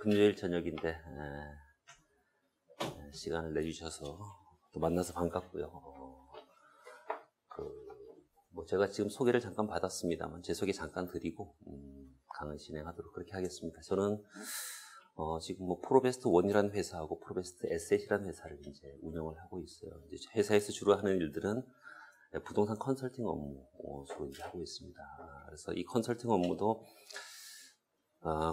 금요일 저녁인데 시간을 내주셔서 또 만나서 반갑고요. 제가 지금 소개를 잠깐 받았습니다만 제 소개 잠깐 드리고 강의 진행하도록 그렇게 하겠습니다. 저는 지금 프로베스트 1이라는 회사하고 프로베스트 에셋이라는 회사를 이제 운영을 하고 있어요. 이제 회사에서 주로 하는 일들은 부동산 컨설팅 업무 주로 이제 하고 있습니다. 그래서 이 컨설팅 업무도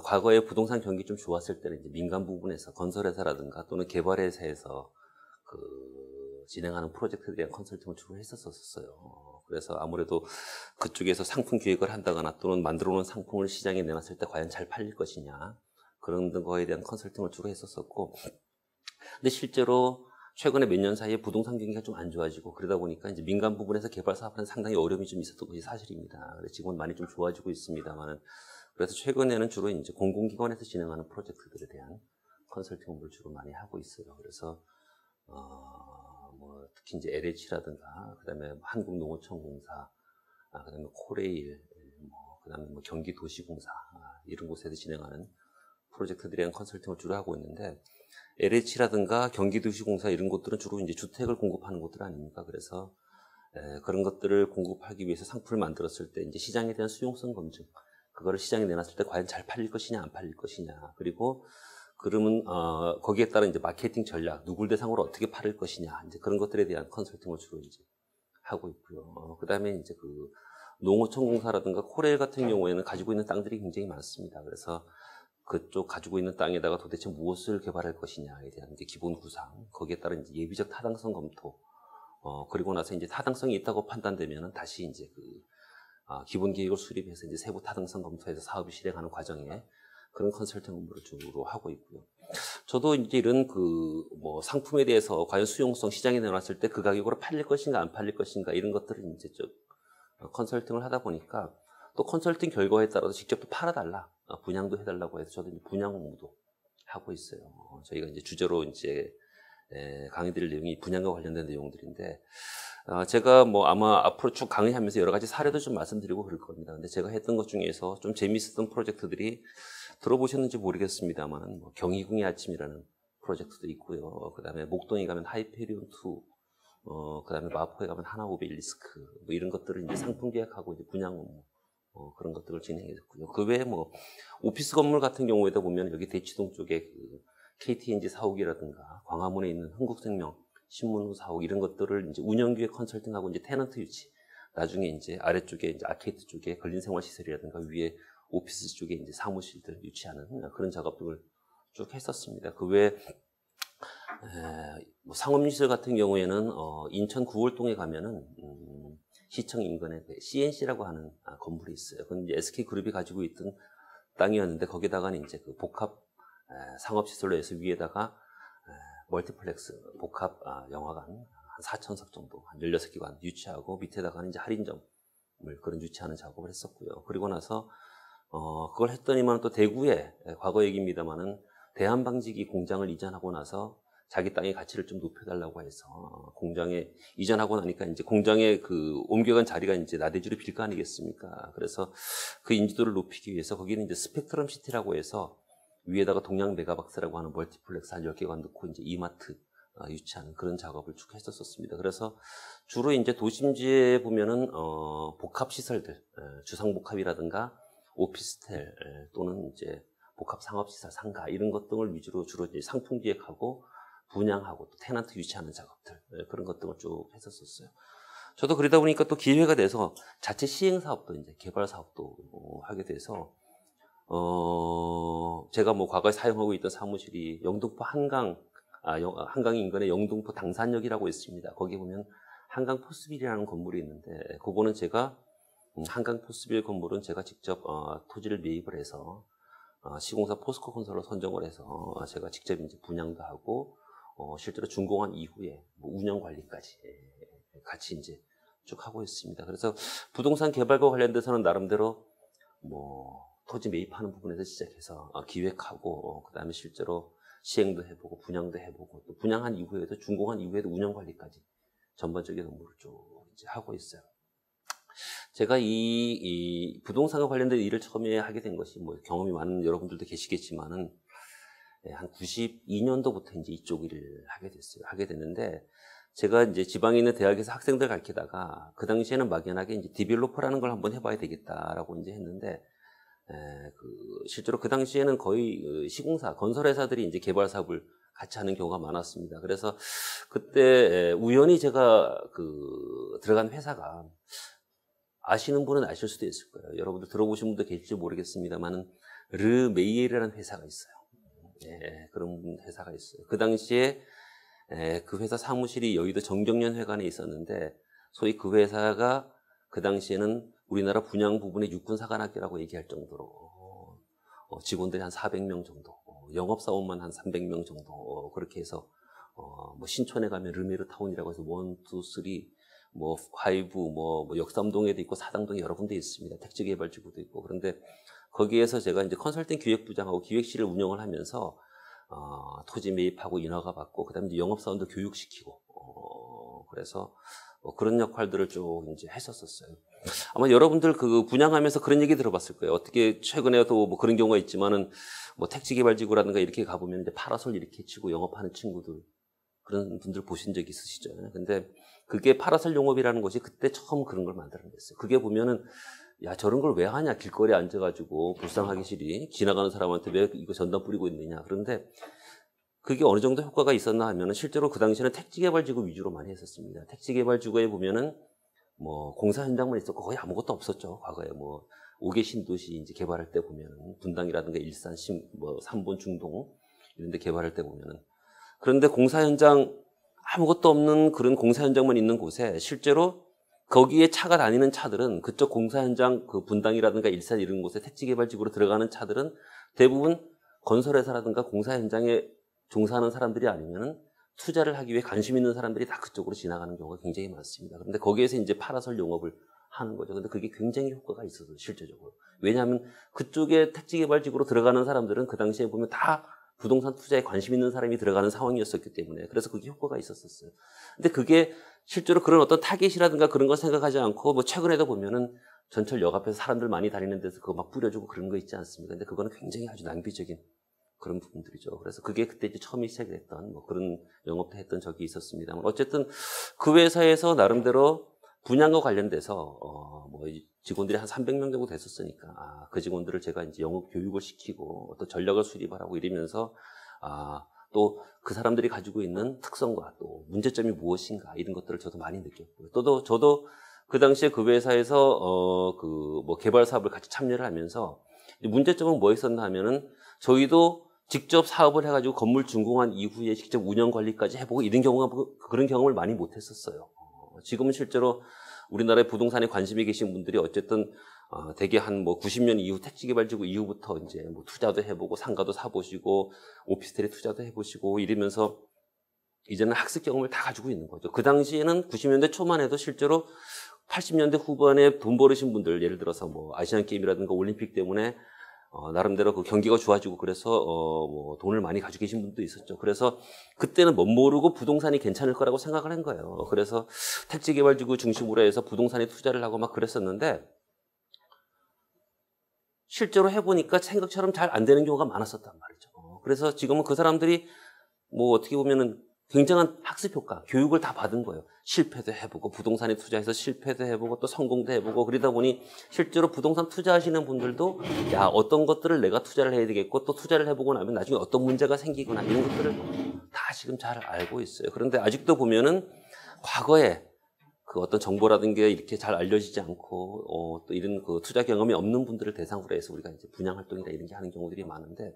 과거에 부동산 경기 좀 좋았을 때는 이제 민간 부분에서 건설회사라든가 또는 개발회사에서 진행하는 프로젝트에 대한 컨설팅을 주로 했었어요. 그래서 아무래도 그쪽에서 상품 기획을 한다거나 또는 만들어 놓은 상품을 시장에 내놨을 때 과연 잘 팔릴 것이냐 그런 거에 대한 컨설팅을 주로 했었었고, 근데 실제로 최근에 몇 년 사이에 부동산 경기가 좀 안 좋아지고 그러다 보니까 이제 민간 부분에서 개발 사업하는 상당히 어려움이 좀 있었던 것이 사실입니다. 그래서 지금은 많이 좀 좋아지고 있습니다만은, 그래서 최근에는 주로 이제 공공기관에서 진행하는 프로젝트들에 대한 컨설팅 업무를 주로 많이 하고 있어요. 그래서 특히 이제 LH라든가 그다음에 한국농어촌공사, 그다음에 코레일, 그다음에 경기도시공사 이런 곳에서 진행하는 프로젝트들에 대한 컨설팅을 주로 하고 있는데, LH라든가 경기도시공사 이런 곳들은 주로 이제 주택을 공급하는 곳들 아닙니까? 그래서 그런 것들을 공급하기 위해서 상품을 만들었을 때 이제 시장에 대한 수용성 검증, 그거를 시장에 내놨을 때 과연 잘 팔릴 것이냐 안 팔릴 것이냐, 그리고 그러면 거기에 따른 이제 마케팅 전략, 누굴 대상으로 어떻게 팔을 것이냐, 이제 그런 것들에 대한 컨설팅을 주로 이제 하고 있고요. 그다음에 이제 농어촌공사라든가 코레일 같은 경우에는 가지고 있는 땅들이 굉장히 많습니다. 그래서 그쪽 가지고 있는 땅에다가 도대체 무엇을 개발할 것이냐에 대한 이제 기본 구상, 거기에 따른 이제 예비적 타당성 검토, 그리고 나서 이제 타당성이 있다고 판단되면은 다시 이제 기본 계획을 수립해서 이제 세부 타당성 검토해서 사업을 실행하는 과정에 그런 컨설팅 업무를 주로 하고 있고요. 저도 이제 이런 상품에 대해서 과연 수용성, 시장에 내놨을 때 그 가격으로 팔릴 것인가 안 팔릴 것인가 이런 것들을 이제 컨설팅을 하다 보니까 또 컨설팅 결과에 따라서 직접 또 팔아달라, 분양도 해달라고 해서 저도 이제 분양 업무도 하고 있어요. 저희가 이제 주제로 이제 강의 드릴 내용이 분양과 관련된 내용들인데, 제가 아마 앞으로 쭉 강의하면서 여러 가지 사례도 좀 말씀드리고 그럴 겁니다. 근데 제가 했던 것 중에서 좀 재미있었던 프로젝트들이 들어보셨는지 모르겠습니다만, 경희궁의 아침이라는 프로젝트도 있고요. 그 다음에 목동에 가면 하이페리온 2, 그 다음에 마포에 가면 하나오벨리스크, 이런 것들을 이제 상품 계약하고 이제 분양 업무, 그런 것들을 진행했고요. 그 외에 오피스 건물 같은 경우에도 보면 여기 대치동 쪽에 KTNG 사옥이라든가 광화문에 있는 흥국생명 신문후 사옥 이런 것들을 이제 운영기획 컨설팅하고 이제 테넌트 유치, 나중에 이제 아래쪽에 이제 아케이드 쪽에 근린생활시설이라든가 위에 오피스 쪽에 이제 사무실들 유치하는 그런 작업들을 쭉 했었습니다. 그 외에 상업시설 같은 경우에는 인천 구월동에 가면은 시청 인근에 CNC라고 하는 건물이 있어요. 그건 이제 SK그룹이 가지고 있던 땅이었는데, 거기다가는 이제 복합 상업시설로 해서 위에다가 멀티플렉스 복합 영화관 한 4,000석 정도, 한 16기관 유치하고 밑에다가는 이제 할인점을 그런 유치하는 작업을 했었고요. 그리고 나서 그걸 했더니만 또 대구에, 과거 얘기입니다만은 대한방직이 공장을 이전하고 나서 자기 땅의 가치를 좀 높여달라고 해서 공장에 이전하고 나니까 이제 공장에 옮겨간 자리가 이제 나대주로 빌 거 아니겠습니까? 그래서 그 인지도를 높이기 위해서 거기는 이제 스펙트럼 시티라고 해서 위에다가 동양 메가박스라고 하는 멀티플렉스 한 10개관 넣고 이제 이마트 유치하는 그런 작업을 쭉 했었습니다. 그래서 주로 이제 도심지에 보면은 복합시설들, 주상복합이라든가 오피스텔 또는 이제 복합 상업시설, 상가 이런 것 등을 위주로 주로 이제 상품 기획하고 분양하고 또 테넌트 유치하는 작업들, 그런 것 등을 쭉 했었어요. 저도 그러다 보니까 또 기회가 돼서 자체 시행 사업도 이제 개발 사업도 하게 돼서 제가 과거에 사용하고 있던 사무실이 영등포 한강 인근의 영등포 당산역이라고 있습니다. 거기 보면 한강 포스빌이라는 건물이 있는데, 그거는 제가 한강 포스빌 건물은 제가 직접 토지를 매입을 해서 시공사 포스코 건설로 선정을 해서 제가 직접 이제 분양도 하고 실제로 준공한 이후에 운영 관리까지 같이 이제 쭉 하고 있습니다. 그래서 부동산 개발과 관련돼서는 나름대로 토지 매입하는 부분에서 시작해서 기획하고 그다음에 실제로 시행도 해보고 분양도 해보고 또 분양한 이후에도 준공한 이후에도 운영 관리까지 전반적인 업무를 쭉 이제 하고 있어요. 제가 이 부동산과 관련된 일을 처음에 하게 된 것이 경험이 많은 여러분들도 계시겠지만은 한 92년도부터 이제 이쪽 일을 하게 됐어요. 하게 됐는데, 제가 이제 지방에 있는 대학에서 학생들 가르치다가, 그 당시에는 막연하게 이제 디벨로퍼라는 걸 한번 해봐야 되겠다라고 이제 했는데, 실제로 그 당시에는 거의 시공사, 건설회사들이 이제 개발 사업을 같이 하는 경우가 많았습니다. 그래서 그때 우연히 제가 들어간 회사가, 아시는 분은 아실 수도 있을 거예요. 여러분들 들어보신 분도 계실지 모르겠습니다만은, 르메이엘이라는 회사가 있어요. 그런 회사가 있어요. 그 당시에 그 회사 사무실이 여의도 정경련 회관에 있었는데, 소위 그 회사가 그 당시에는 우리나라 분양 부분의 육군사관학교라고 얘기할 정도로 직원들이 한 400명 정도, 영업사원만 한 300명 정도, 그렇게 해서 뭐 신촌에 가면 르메르타운이라고 해서 1, 2, 3, 뭐 5, 뭐 역삼동에도 있고 사당동에 여러 군데 있습니다. 택지개발지구도 있고. 그런데 거기에서 제가 이제 컨설팅 기획부장하고 기획실을 운영을 하면서 토지 매입하고 인허가 받고, 그다음에 이제 영업사원도 교육시키고, 그래서 그런 역할들을 쭉 이제 했었어요. 아마 여러분들 그 분양하면서 그런 얘기 들어봤을 거예요. 어떻게 최근에도 뭐 그런 경우가 있지만은 뭐 택지개발지구라든가 이렇게 가보면 이제 파라솔 이렇게 치고 영업하는 친구들, 그런 분들 보신 적 있으시죠? 근데 그게 파라솔 용업이라는 것이 그때 처음 그런 걸 만들어냈어요. 그게 보면은, 야, 저런 걸 왜 하냐? 길거리에 앉아가지고 불쌍하기 싫이 지나가는 사람한테 왜 이거 전단 뿌리고 있느냐? 그런데 그게 어느 정도 효과가 있었나 하면은, 실제로 그 당시에는 택지개발지구 위주로 많이 했었습니다. 택지개발지구에 보면은 뭐 공사 현장만 있었고 거의 아무것도 없었죠. 과거에 뭐 5개 신도시 이제 개발할 때 보면은 분당이라든가 일산, 뭐 삼본, 중동 이런 데 개발할 때 보면은, 그런데 공사 현장 아무것도 없는 그런 공사 현장만 있는 곳에 실제로 거기에 차가 다니는 차들은, 그쪽 공사 현장 그 분당이라든가 일산 이런 곳에 택지개발지구로 들어가는 차들은 대부분 건설회사라든가 공사 현장에 종사하는 사람들이 아니면은 투자를 하기 위해 관심 있는 사람들이 다 그쪽으로 지나가는 경우가 굉장히 많습니다. 그런데 거기에서 이제 파라솔 용업을 하는 거죠. 근데 그게 굉장히 효과가 있어서, 실제적으로. 왜냐하면 그쪽에 택지개발지구로 들어가는 사람들은 그 당시에 보면 다 부동산 투자에 관심 있는 사람이 들어가는 상황이었었기 때문에, 그래서 그게 효과가 있었어요. 근데 그게 실제로 그런 어떤 타겟이라든가 그런 거 생각하지 않고, 뭐 최근에도 보면은 전철역 앞에서 사람들 많이 다니는 데서 그거 막 뿌려주고 그런 거 있지 않습니까? 근데 그거는 굉장히 아주 낭비적인 그런 부분들이죠. 그래서 그게 그때 이제 처음 시작이 됐던 뭐 그런 영업도 했던 적이 있었습니다만, 어쨌든 그 회사에서 나름대로 분양과 관련돼서 뭐 직원들이 한 300명 정도 됐었으니까, 그 직원들을 제가 이제 영업 교육을 시키고 또 전략을 수립을 하고 이러면서, 또 그 사람들이 가지고 있는 특성과 또 문제점이 무엇인가, 이런 것들을 저도 많이 느꼈고요. 또 저도 그 당시에 그 회사에서 뭐 개발 사업을 같이 참여를 하면서, 문제점은 뭐 있었나 하면은, 저희도 직접 사업을 해가지고 건물 준공한 이후에 직접 운영 관리까지 해보고 이런 그런 경험을 많이 못했었어요. 지금은 실제로 우리나라의 부동산에 관심이 계신 분들이 어쨌든 대개 한 뭐 90년 이후 택지개발지구 이후부터 이제 뭐 투자도 해보고 상가도 사보시고 오피스텔에 투자도 해보시고 이러면서 이제는 학습 경험을 다 가지고 있는 거죠. 그 당시에는 90년대 초만 해도 실제로 80년대 후반에 돈 벌으신 분들, 예를 들어서 뭐 아시안 게임이라든가 올림픽 때문에 나름대로 그 경기가 좋아지고 그래서 뭐 돈을 많이 가지고 계신 분도 있었죠. 그래서 그때는 못 모르고 부동산이 괜찮을 거라고 생각을 한 거예요. 그래서 택지개발지구 중심으로 해서 부동산에 투자를 하고 막 그랬었는데, 실제로 해보니까 생각처럼 잘 안 되는 경우가 많았었단 말이죠. 그래서 지금은 그 사람들이 뭐 어떻게 보면은 굉장한 학습 효과, 교육을 다 받은 거예요. 실패도 해보고, 부동산에 투자해서 실패도 해보고, 또 성공도 해보고, 그러다 보니 실제로 부동산 투자하시는 분들도, 야, 어떤 것들을 내가 투자를 해야 되겠고, 또 투자를 해보고 나면 나중에 어떤 문제가 생기거나, 이런 것들을 다 지금 잘 알고 있어요. 그런데 아직도 보면은 과거에 그 어떤 정보라든가 이렇게 잘 알려지지 않고, 또 이런 그 투자 경험이 없는 분들을 대상으로 해서 우리가 이제 분양 활동이나 이런 게 하는 경우들이 많은데,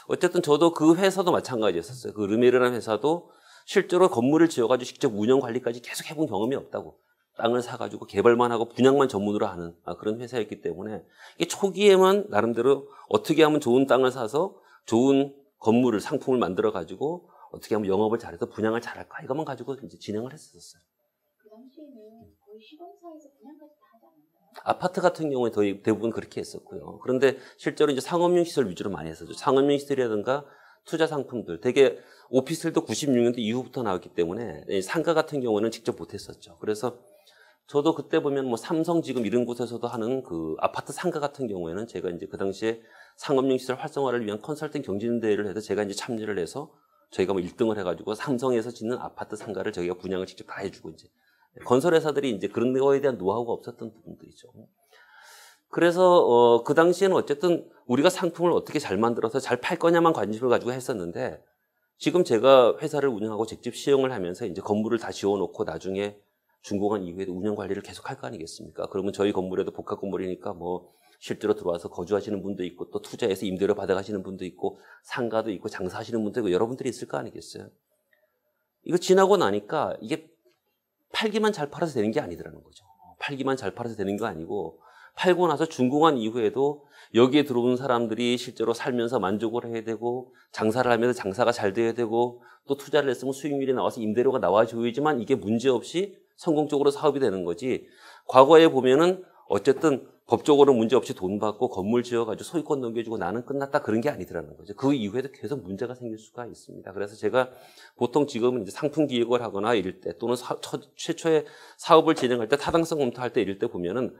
어쨌든 저도 그 회사도 마찬가지였었어요. 그 르메르라는 회사도 실제로 건물을 지어가지고 직접 운영 관리까지 계속 해본 경험이 없다고, 땅을 사가지고 개발만 하고 분양만 전문으로 하는 그런 회사였기 때문에, 이게 초기에만 나름대로 어떻게 하면 좋은 땅을 사서 좋은 건물을, 상품을 만들어가지고 어떻게 하면 영업을 잘해서 분양을 잘할까, 이것만 가지고 이제 진행을 했었어요. 그 당시에는 거의 시공사에서 분양까지 다 하지 않았나요? 아파트 같은 경우에 대부분 그렇게 했었고요. 그런데 실제로 이제 상업용 시설 위주로 많이 했었죠. 상업용 시설이라든가 투자 상품들, 되게 오피스텔도 96년도 이후부터 나왔기 때문에 상가 같은 경우는 직접 못했었죠. 그래서 저도 그때 보면 뭐 삼성 지금 이런 곳에서도 하는 그 아파트 상가 같은 경우에는 제가 이제 그 당시에 상업용 시설 활성화를 위한 컨설팅 경진대회를 해서 제가 이제 참여를 해서 저희가 뭐 1등을 해가지고 삼성에서 짓는 아파트 상가를 저희가 분양을 직접 다 해주고 이제 건설회사들이 이제 그런 거에 대한 노하우가 없었던 부분들이죠. 그래서 그 당시에는 어쨌든 우리가 상품을 어떻게 잘 만들어서 잘 팔 거냐만 관심을 가지고 했었는데 지금 제가 회사를 운영하고 직접 시행을 하면서 이제 건물을 다 지어놓고 나중에 준공한 이후에도 운영 관리를 계속 할 거 아니겠습니까? 그러면 저희 건물에도 복합 건물이니까 뭐 실제로 들어와서 거주하시는 분도 있고 또 투자해서 임대료 받아가시는 분도 있고 상가도 있고 장사하시는 분도 있고 여러분들이 있을 거 아니겠어요? 이거 지나고 나니까 이게 팔기만 잘 팔아서 되는 게 아니더라는 거죠. 팔기만 잘 팔아서 되는 거 아니고 팔고 나서 준공한 이후에도 여기에 들어온 사람들이 실제로 살면서 만족을 해야 되고 장사를 하면서 장사가 잘 돼야 되고 또 투자를 했으면 수익률이 나와서 임대료가 나와줘야지만 이게 문제없이 성공적으로 사업이 되는 거지. 과거에 보면은 어쨌든 법적으로 문제없이 돈 받고 건물 지어가지고 소유권 넘겨주고 나는 끝났다 그런 게 아니더라는 거죠. 그 이후에도 계속 문제가 생길 수가 있습니다. 그래서 제가 보통 지금은 이제 상품 기획을 하거나 이럴 때 또는 최초에 사업을 진행할 때 타당성 검토할 때 이럴 때 보면은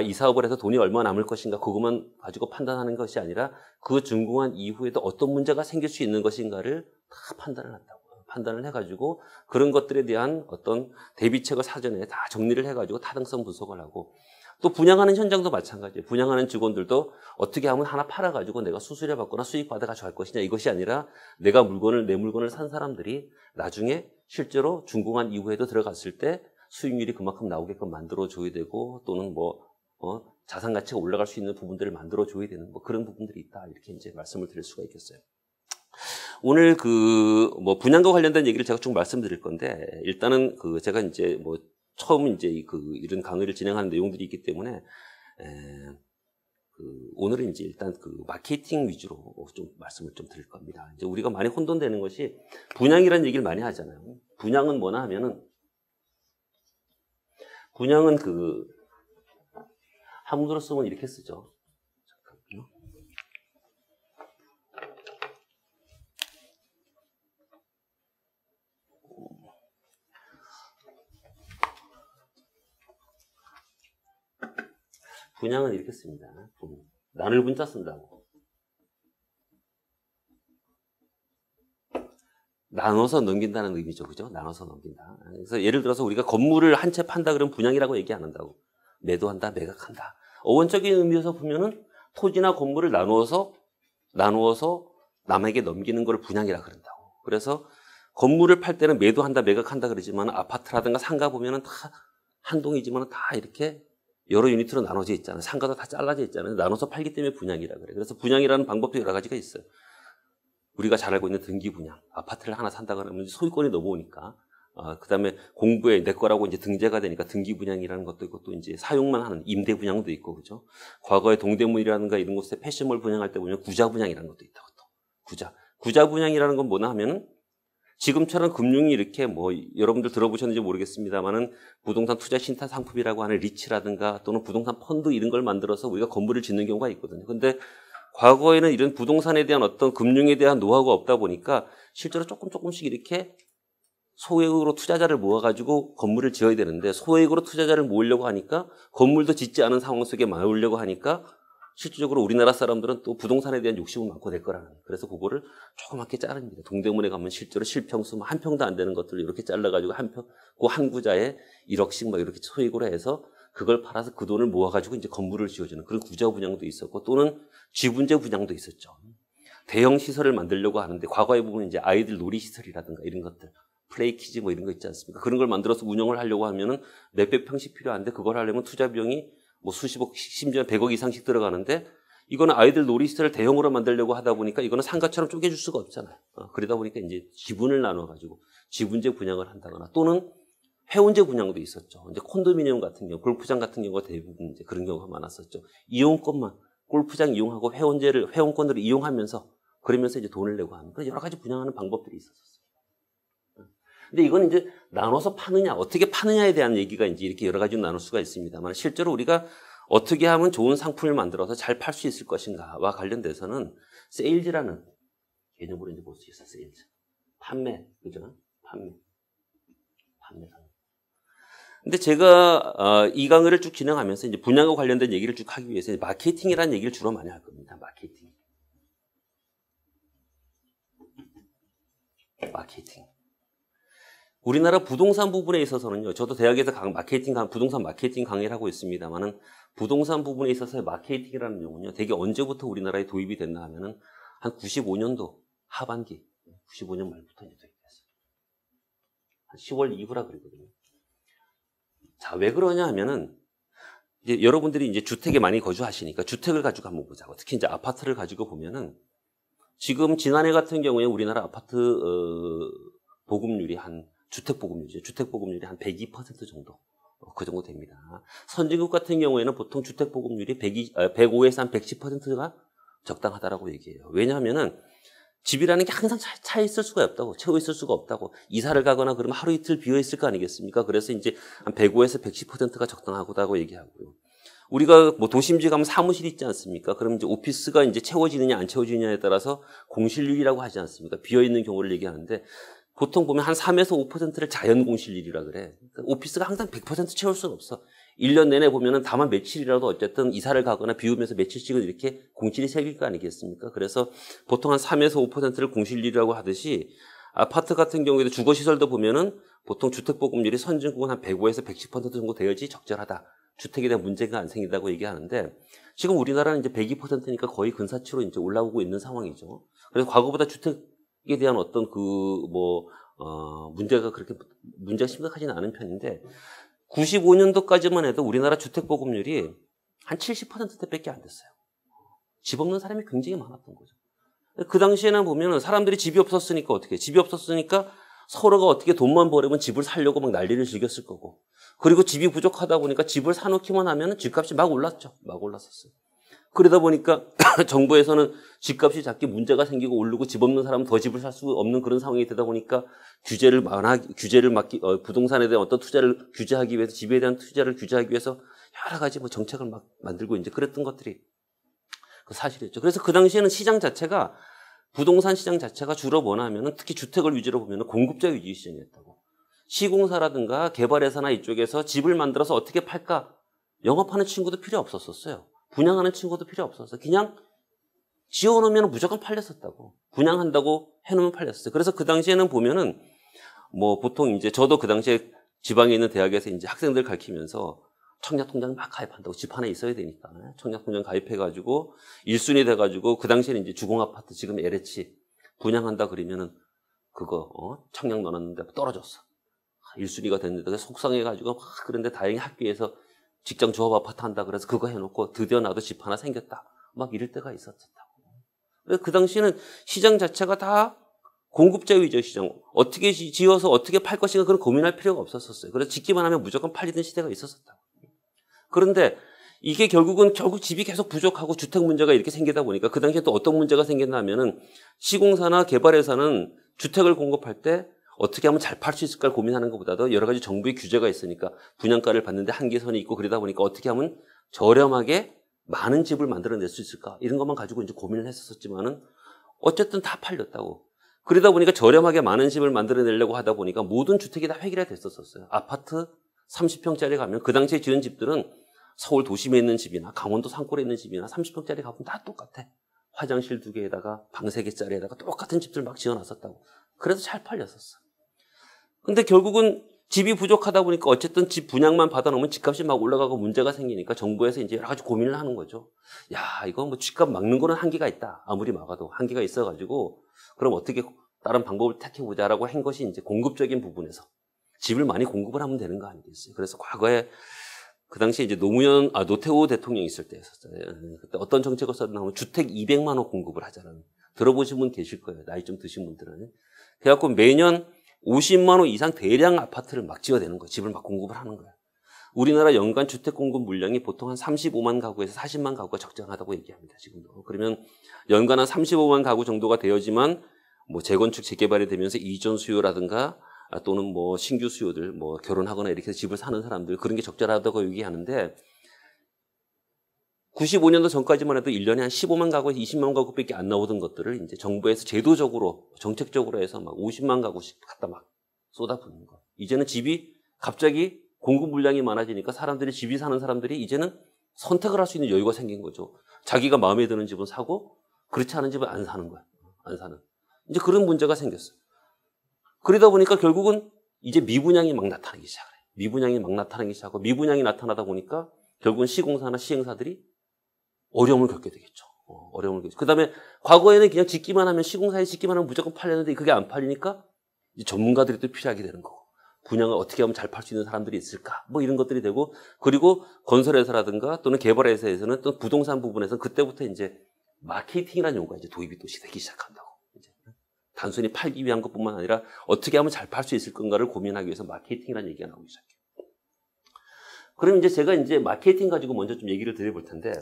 이 사업을 해서 돈이 얼마 남을 것인가 그것만 가지고 판단하는 것이 아니라 그 준공한 이후에도 어떤 문제가 생길 수 있는 것인가를 다 판단을 한다고요. 판단을 해가지고 그런 것들에 대한 어떤 대비책을 사전에 다 정리를 해가지고 타당성 분석을 하고 또 분양하는 현장도 마찬가지예요. 분양하는 직원들도 어떻게 하면 하나 팔아가지고 내가 수수료 받거나 수익 받아가지고 할 것이냐 이것이 아니라 내 물건을 산 사람들이 나중에 실제로 준공한 이후에도 들어갔을 때 수익률이 그만큼 나오게끔 만들어줘야 되고 또는 자산 가치가 올라갈 수 있는 부분들을 만들어줘야 되는 그런 부분들이 있다 이렇게 이제 말씀을 드릴 수가 있겠어요. 오늘 분양과 관련된 얘기를 제가 쭉 말씀드릴 건데 일단은 제가 이제 처음 이제 이런 강의를 진행하는 내용들이 있기 때문에 오늘은 이제 일단 마케팅 위주로 좀 말씀을 좀 드릴 겁니다. 이제 우리가 많이 혼돈되는 것이 분양이라는 얘기를 많이 하잖아요. 분양은 뭐나 하면은 분양은 한문으로 쓰면 이렇게 쓰죠. 잠깐만요. 분양은 이렇게 씁니다. 나눌 분자 쓴다고. 나눠서 넘긴다는 의미죠. 그죠? 나눠서 넘긴다. 그래서 예를 들어서 우리가 건물을 한 채 판다 그러면 분양이라고 얘기 안 한다고. 매도한다, 매각한다. 어원적인 의미에서 보면은 토지나 건물을 나누어서 남에게 넘기는 걸 분양이라 그런다고. 그래서 건물을 팔 때는 매도한다, 매각한다 그러지만 아파트라든가 상가 보면은 다 한 동이지만 다 이렇게 여러 유니트로 나눠져 있잖아요. 상가도 다 잘라져 있잖아요. 나눠서 팔기 때문에 분양이라 그래요. 그래서 분양이라는 방법도 여러 가지가 있어요. 우리가 잘 알고 있는 등기 분양. 아파트를 하나 산다 그러면 소유권이 넘어오니까. 그 다음에 공부에 내 거라고 이제 등재가 되니까 등기 분양이라는 것도 있고 또 이제 사용만 하는 임대 분양도 있고, 그죠? 과거에 동대문이라든가 이런 곳에 패션몰 분양할 때 보면 구자 분양이라는 것도 있다고 또. 구자 분양이라는 건 뭐냐 하면은 지금처럼 금융이 이렇게 여러분들 들어보셨는지 모르겠습니다만은 부동산 투자 신탁 상품이라고 하는 리츠라든가 또는 부동산 펀드 이런 걸 만들어서 우리가 건물을 짓는 경우가 있거든요. 근데 과거에는 이런 부동산에 대한 어떤 금융에 대한 노하우가 없다 보니까 실제로 조금씩 이렇게 소액으로 투자자를 모아가지고 건물을 지어야 되는데 소액으로 투자자를 모으려고 하니까 건물도 짓지 않은 상황 속에 마으려고 하니까 실질적으로 우리나라 사람들은 또 부동산에 대한 욕심은 많고 될 거라는. 그래서 그거를 조그맣게 자릅니다. 동대문에 가면 실제로 실평수 한 평도 안 되는 것들을 이렇게 잘라가지고 한 구자에 1억씩 이렇게 소액으로 해서 그걸 팔아서 그 돈을 모아가지고 이제 건물을 지어주는 그런 구자 분양도 있었고 또는 지분제 분양도 있었죠. 대형 시설을 만들려고 하는데 과거에 보면 이제 아이들 놀이 시설이라든가 이런 것들. 플레이키즈 이런 거 있지 않습니까? 그런 걸 만들어서 운영을 하려고 하면은 몇백 평씩 필요한데 그걸 하려면 투자 비용이 수십억, 심지어 100억 이상씩 들어가는데 이거는 아이들 놀이시설을 대형으로 만들려고 하다 보니까 이거는 상가처럼 쪼개줄 수가 없잖아요. 그러다 보니까 이제 지분을 나눠가지고 지분제 분양을 한다거나 또는 회원제 분양도 있었죠. 이제 콘도미니엄 같은 경우, 골프장 같은 경우가 대부분 이제 그런 경우가 많았었죠. 이용권만 골프장 이용하고 회원권을 이용하면서 그러면서 이제 돈을 내고 하는 그런 여러 가지 분양하는 방법들이 있었어요. 근데 이건 이제 나눠서 파느냐, 어떻게 파느냐에 대한 얘기가 이제 이렇게 여러 가지로 나눌 수가 있습니다만 실제로 우리가 어떻게 하면 좋은 상품을 만들어서 잘 팔 수 있을 것인가와 관련돼서는 세일즈라는 개념으로 이제 볼 수 있어요. 세일즈. 판매, 그죠? 판매. 근데 제가 이 강의를 쭉 진행하면서 이제 분양과 관련된 얘기를 쭉 하기 위해서 마케팅이라는 얘기를 주로 많이 할 겁니다. 마케팅. 우리나라 부동산 부분에 있어서는요. 저도 대학에서 부동산 마케팅 강의를 하고 있습니다만은 부동산 부분에 있어서의 마케팅이라는 용어는요. 되게 언제부터 우리나라에 도입이 됐나 하면은 한 95년도 하반기, 95년 말부터 이제 도입됐어요. 한 10월 이후라 그러거든요. 자, 왜 그러냐 하면은 이제 여러분들이 이제 주택에 많이 거주하시니까 주택을 가지고 한번 보자고. 특히 이제 아파트를 가지고 보면은 지금 지난해 같은 경우에 우리나라 아파트 보급률이 주택 보급률이 한 102% 정도. 그 정도 됩니다. 선진국 같은 경우에는 보통 주택 보급률이 105에서 한 110%가 적당하다라고 얘기해요. 왜냐하면은 집이라는 게 항상 차 있을 수가 없다고, 채워 있을 수가 없다고. 이사를 가거나 그러면 하루 이틀 비어 있을 거 아니겠습니까? 그래서 이제 한 105에서 110%가 적당하다고 얘기하고요. 우리가 뭐 도심지 가면 사무실 있지 않습니까? 그럼 이제 오피스가 이제 채워지느냐 안 채워지느냐에 따라서 공실률이라고 하지 않습니까? 비어 있는 경우를 얘기하는데 보통 보면 한 3에서 5%를 자연 공실률이라 그래. 그러니까 오피스가 항상 100% 채울 수는 없어. 1년 내내 보면은 다만 며칠이라도 어쨌든 이사를 가거나 비우면서 며칠씩은 이렇게 공실이 생길 거 아니겠습니까? 그래서 보통 한 3에서 5%를 공실률이라고 하듯이 아파트 같은 경우에도 주거시설도 보면은 보통 주택보급률이 선진국은 한 105에서 110% 정도 되어야지 적절하다. 주택에 대한 문제가 안 생긴다고 얘기하는데 지금 우리나라는 이제 102%니까 거의 근사치로 이제 올라오고 있는 상황이죠. 그래서 과거보다 주택에 대한 어떤 문제가 심각하지는 않은 편인데 95년도까지만 해도 우리나라 주택보급률이 한 70%대밖에 안 됐어요. 집 없는 사람이 굉장히 많았던 거죠. 그 당시에는 보면은 사람들이 집이 없었으니까 서로가 어떻게 돈만 벌으면 집을 사려고 막 난리를 즐겼을 거고. 그리고 집이 부족하다 보니까 집을 사놓기만 하면은 집값이 막 올랐었어요. 그러다 보니까 정부에서는 집값이 작게 문제가 생기고 오르고 집 없는 사람은 더 집을 살 수 없는 그런 상황이 되다 보니까 부동산에 대한 어떤 투자를 규제하기 위해서 집에 대한 투자를 규제하기 위해서 여러 가지 정책을 막 만들고 이제 그랬던 것들이 그 사실이었죠. 그래서 그 당시에는 부동산 시장 자체가 주로 뭐냐 하면은 특히 주택을 위주로 보면은 공급자 위주 시장이었다고. 시공사라든가 개발회사나 이쪽에서 집을 만들어서 어떻게 팔까? 영업하는 친구도 필요 없었어요. 분양하는 친구도 필요 없었어. 그냥 지어놓으면 무조건 팔렸었다고. 분양한다고 해놓으면 팔렸어요. 그래서 그 당시에는 보면은 보통 이제 저도 그 당시에 지방에 있는 대학에서 이제 학생들 가르치면서 청약통장 막 가입한다고. 집 하나 있어야 되니까. 청약통장 가입해가지고 1순위 돼가지고 그 당시에는 이제 주공아파트 지금 LH 분양한다 그러면은 청약 넣어놨는데 떨어졌어. 1순위가 됐는데 속상해가지고 막 그런데 다행히 학교에서 직장 조합 아파트 한다 그래서 그거 해놓고 드디어 나도 집 하나 생겼다. 막 이럴 때가 있었다고. 그 당시에는 시장 자체가 다 공급자 위주 시장. 어떻게 지어서 어떻게 팔 것인가 그런 고민할 필요가 없었어요. 그래서 짓기만 하면 무조건 팔리던 시대가 있었다고. 그런데 이게 결국 집이 계속 부족하고 주택 문제가 이렇게 생기다 보니까 그 당시에 또 어떤 문제가 생겼나 하면은 시공사나 개발회사는 주택을 공급할 때 어떻게 하면 잘 팔 수 있을까를 고민하는 것보다도 여러 가지 정부의 규제가 있으니까 분양가를 받는데 한계선이 있고 그러다 보니까 어떻게 하면 저렴하게 많은 집을 만들어낼 수 있을까 이런 것만 가지고 이제 고민을 했었지만은 어쨌든 다 팔렸다고. 그러다 보니까 저렴하게 많은 집을 만들어내려고 하다 보니까 모든 주택이 다 획일화 됐었어요. 아파트 30평짜리 가면 그 당시에 지은 집들은 서울 도심에 있는 집이나 강원도 산골에 있는 집이나 30평짜리 가면 다 똑같아. 화장실 2개에다가 방 3개짜리에다가 똑같은 집들 막 지어놨었다고. 그래서 잘 팔렸었어. 근데 결국은 집이 부족하다 보니까 어쨌든 집 분양만 받아놓으면 집값이 막 올라가고 문제가 생기니까 정부에서 이제 여러 가지 고민을 하는 거죠. 야, 이거 집값 막는 거는 한계가 있다. 아무리 막아도 한계가 있어가지고 그럼 어떻게 다른 방법을 택해보자라고 한 것이 이제 공급적인 부분에서 집을 많이 공급을 하면 되는 거 아니겠어요? 그래서 과거에 그 당시에 이제 노태우 대통령이 있을 때였었어요. 그때 어떤 정책을 썼냐면 주택 200만 호 공급을 하자는. 들어보신 분 계실 거예요. 나이 좀 드신 분들은. 그래갖고 매년 50만 호 이상 대량 아파트를 막 지어대는 거예요. 집을 막 공급을 하는 거예요. 우리나라 연간 주택 공급 물량이 보통 한 35만 가구에서 40만 가구가 적정하다고 얘기합니다. 지금도. 그러면 연간 한 35만 가구 정도가 되어지만 재건축 재개발이 되면서 이전 수요라든가 또는 신규 수요들 결혼하거나 이렇게 해서 집을 사는 사람들 그런 게 적절하다고 얘기하는데 95년도 전까지만 해도 1년에 한 15만 가구에서 20만 가구밖에 안 나오던 것들을 이제 정부에서 제도적으로 정책적으로 해서 막 50만 가구씩 갖다 막 쏟아붓는 거. 이제는 집이 갑자기 공급 물량이 많아지니까 사람들이 집이 사는 사람들이 이제는 선택을 할 수 있는 여유가 생긴 거죠. 자기가 마음에 드는 집은 사고 그렇지 않은 집은 안 사는 거야. 안 사는. 이제 그런 문제가 생겼어요. 그러다 보니까 결국은 이제 미분양이 막 나타나기 시작해요. 미분양이 막 나타나기 시작하고 미분양이 나타나다 보니까 결국은 시공사나 시행사들이 어려움을 겪게 되겠죠. 어려움을 겪죠. 그 다음에 과거에는 그냥 짓기만 하면 시공사에 짓기만 하면 무조건 팔렸는데 그게 안 팔리니까 이제 전문가들이 또 필요하게 되는 거고 분양을 어떻게 하면 잘 팔 수 있는 사람들이 있을까 뭐 이런 것들이 되고 그리고 건설회사라든가 또는 개발회사에서는 또 부동산 부분에서는 그때부터 이제 마케팅이라는 용어가 이제 도입이 또 되기 시작한다고. 이제 단순히 팔기 위한 것뿐만 아니라 어떻게 하면 잘 팔 수 있을 건가를 고민하기 위해서 마케팅이라는 얘기가 나오기 시작해요. 그럼 이제 제가 이제 마케팅 가지고 먼저 좀 얘기를 드려볼 텐데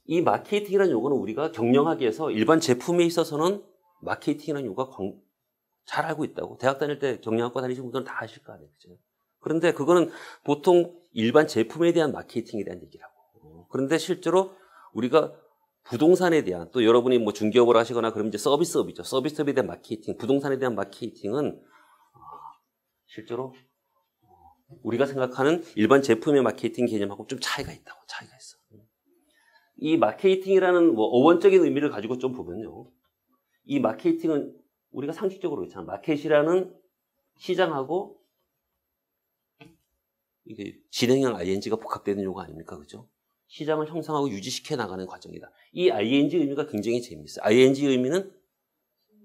이 마케팅이라는 용어는 우리가 경영학에서 일반 제품에 있어서는 마케팅이라는 용어가 잘 알고 있다고. 대학 다닐 때 경영학과 다니신 분들은 다 아실 거 아니에요. 그죠? 그런데 그거는 보통 일반 제품에 대한 마케팅에 대한 얘기라고. 그런데 실제로 우리가 부동산에 대한 또 여러분이 뭐 중개업을 하시거나 그러면 이제 서비스업이죠. 서비스업에 대한 마케팅, 부동산에 대한 마케팅은 실제로 우리가 생각하는 일반 제품의 마케팅 개념하고 좀 차이가 있다고. 차이가 있어. 이 마케팅이라는 뭐 어원적인 의미를 가지고 좀 보면요. 이 마케팅은 우리가 상식적으로 그렇잖아. 마켓이라는 시장하고 이게 진행형 ing가 복합되는 용어 아닙니까? 그죠? 시장을 형성하고 유지시켜 나가는 과정이다. 이 ing 의미가 굉장히 재미있어요. ing 의미는